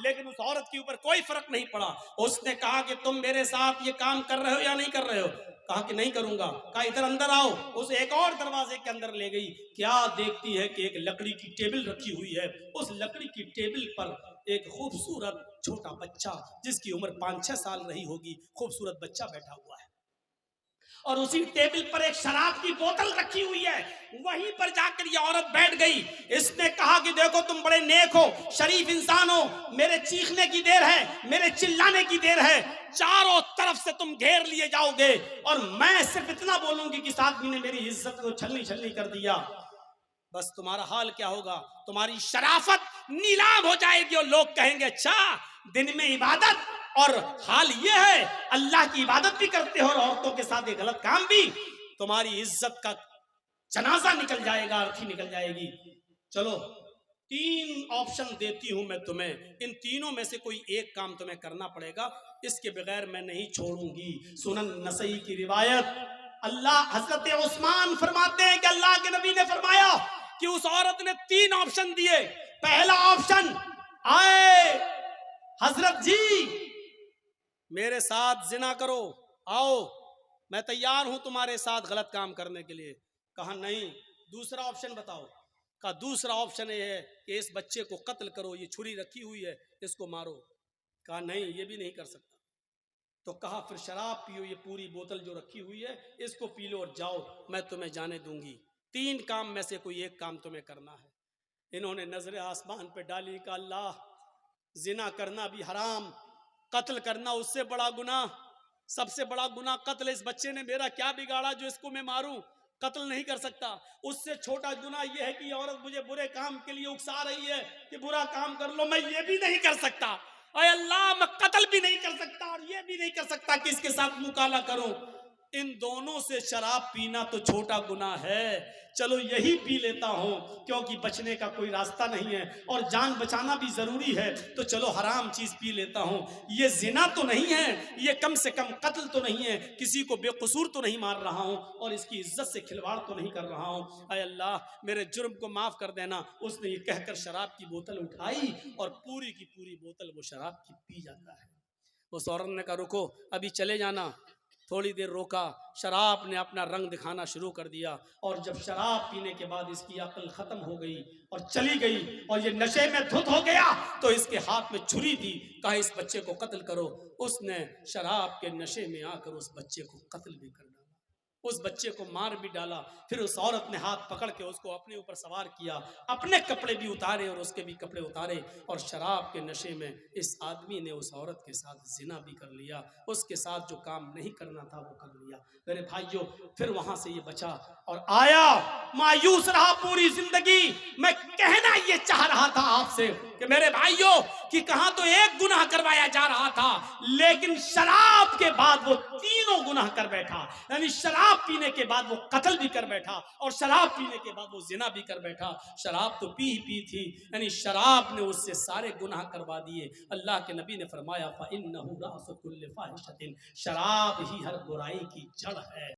S1: لیکن اس عورت کے اوپر کوئی فرق نہیں پڑا. اس نے کہا کہ تم میرے ساتھ یہ کام کر رہے ہو یا نہیں کر رہے ہو؟ کہا کہ نہیں کروں گا. کہا ادھر اندر آؤ. اس ایک اور دروازے کے اندر لے گئی. کیا دیکھتی ہے کہ ایک لکڑی کی ٹیبل رکھی ہوئی ہے. اس لکڑی کی ٹیبل پر ایک خوبصورت چھوٹا بچہ جس کی عمر 5-6 سال رہی ہوگی, خوبصورت بچہ بیٹھا ہوا ہے. اور اسی ٹیبل پر ایک شراب کی بوتل رکھی ہوئی ہے. وہیں پر جا کر یہ عورت بیٹھ گئی. اس نے کہا کہ دیکھو تم بڑے نیک ہو, شریف انسان ہو, میرے چیخنے کی دیر ہے, میرے چلانے کی دیر ہے, چاروں طرف سے تم گھیر لیے جاؤ گے, اور میں صرف اتنا بولوں گی کہ اس آدمی نے میری عزت کو چھلنی چھلنی کر دیا. بس تمہارا حال کیا ہوگا؟ تمہاری شرافت نیلام ہو جائے گی, اور لوگ کہیں گے اچھا دن میں عبادت اور حال یہ ہے, اللہ کی عبادت بھی کرتے ہو اور عورتوں کے ساتھ یہ غلط کام بھی. تمہاری عزت کا جنازہ نکل جائے گا, ارتھی نکل جائے گی. چلو 3 آپشن دیتی ہوں میں تمہیں, ان تینوں میں سے کوئی ایک کام تمہیں کرنا پڑے گا, اس کے بغیر میں نہیں چھوڑوں گی. سنن نسائی کی روایت. اللہ حضرت عثمان فرماتے ہیں کہ اللہ کے نبی نے فرمایا کہ اس عورت نے 3 آپشن دیے. پہلا آپشن, آئے حضرت جی میرے ساتھ زنا کرو, آؤ میں تیار ہوں تمہارے ساتھ غلط کام کرنے کے لیے. کہا نہیں. دوسرا آپشن بتاؤ. کہا دوسرا آپشن یہ ہے کہ اس بچے کو قتل کرو, یہ چھری رکھی ہوئی ہے اس کو مارو. کہا نہیں یہ بھی نہیں کر سکتا. تو کہا پھر شراب پیو, یہ پوری بوتل جو رکھی ہوئی ہے اس کو پی لو اور جاؤ, میں تمہیں جانے دوں گی. 3 کام میں سے کوئی ایک کام تمہیں کرنا ہے. انہوں نے نظر آسمان پہ ڈالی. کہ اللہ زنا کرنا بھی حرام, قتل کرنا اس سے بڑا گناہ, سب سے بڑا گناہ قتل. اس بچے نے میرا کیا بگاڑا جو اس کو میں ماروں؟ قتل نہیں کر سکتا. اس سے چھوٹا گناہ یہ ہے کہ یہ عورت مجھے برے کام کے لیے اکسا رہی ہے کہ برا کام کر لو, میں یہ بھی نہیں کر سکتا. اے اللہ میں قتل بھی نہیں کر سکتا اور یہ بھی نہیں کر سکتا کہ اس کے ساتھ مکالمہ کروں. ان دونوں سے شراب پینا تو چھوٹا گناہ ہے, چلو یہی پی لیتا ہوں کیونکہ بچنے کا کوئی راستہ نہیں ہے اور جان بچانا بھی ضروری ہے, تو چلو حرام چیز پی لیتا ہوں. یہ زنا تو نہیں ہے, یہ کم سے کم قتل تو نہیں ہے, کسی کو بے قصور تو نہیں مار رہا ہوں اور اس کی عزت سے کھلواڑ تو نہیں کر رہا ہوں. اے اللہ میرے جرم کو معاف کر دینا. اس نے یہ کہہ کر شراب کی بوتل اٹھائی اور پوری کی پوری بوتل وہ شراب کی پی جاتا ہے. اس عورت نے کہا رکو ابھی چلے جانا. تھوڑی دیر روکا, شراب نے اپنا رنگ دکھانا شروع کر دیا, اور جب شراب پینے کے بعد اس کی عقل ختم ہو گئی اور چلی گئی اور یہ نشے میں دھت ہو گیا, تو اس کے ہاتھ میں چھری تھی. کہا اس بچے کو قتل کرو. اس نے شراب کے نشے میں آ کر اس بچے کو قتل بھی کر ڈالا, اس بچے کو مار بھی ڈالا. پھر اس عورت نے ہاتھ پکڑ کے اس کو اپنے اوپر سوار کیا, اپنے کپڑے بھی اتارے اور اس کے بھی کپڑے اتارے, اور شراب کے نشے میں اس آدمی نے اس عورت کے ساتھ زنا بھی کر لیا. اس کے ساتھ جو کام نہیں کرنا تھا وہ کر لیا. میرے بھائیوں پھر وہاں سے یہ بچا اور آیا, مایوس رہا پوری زندگی. میں کہنا یہ چاہ رہا تھا آپ سے کہ میرے بھائیوں کہ کہاں تو ایک گناہ کروایا جا رہا تھا, لیکن شراب کے بعد وہ 3 گناہ کر بیٹھا. یعنی شراب پینے کے بعد وہ قتل بھی کر بیٹھا اور شراب پینے کے بعد وہ زنا بھی کر بیٹھا. شراب تو پی ہی پی تھی, یعنی شراب نے اس سے سارے گناہ کروا دیے. اللہ کے نبی نے فرمایا فَإِنَّهُ رَأْسُ كُلِّ فَاحِشَةٍ, شراب ہی ہر برائی کی جڑ ہے.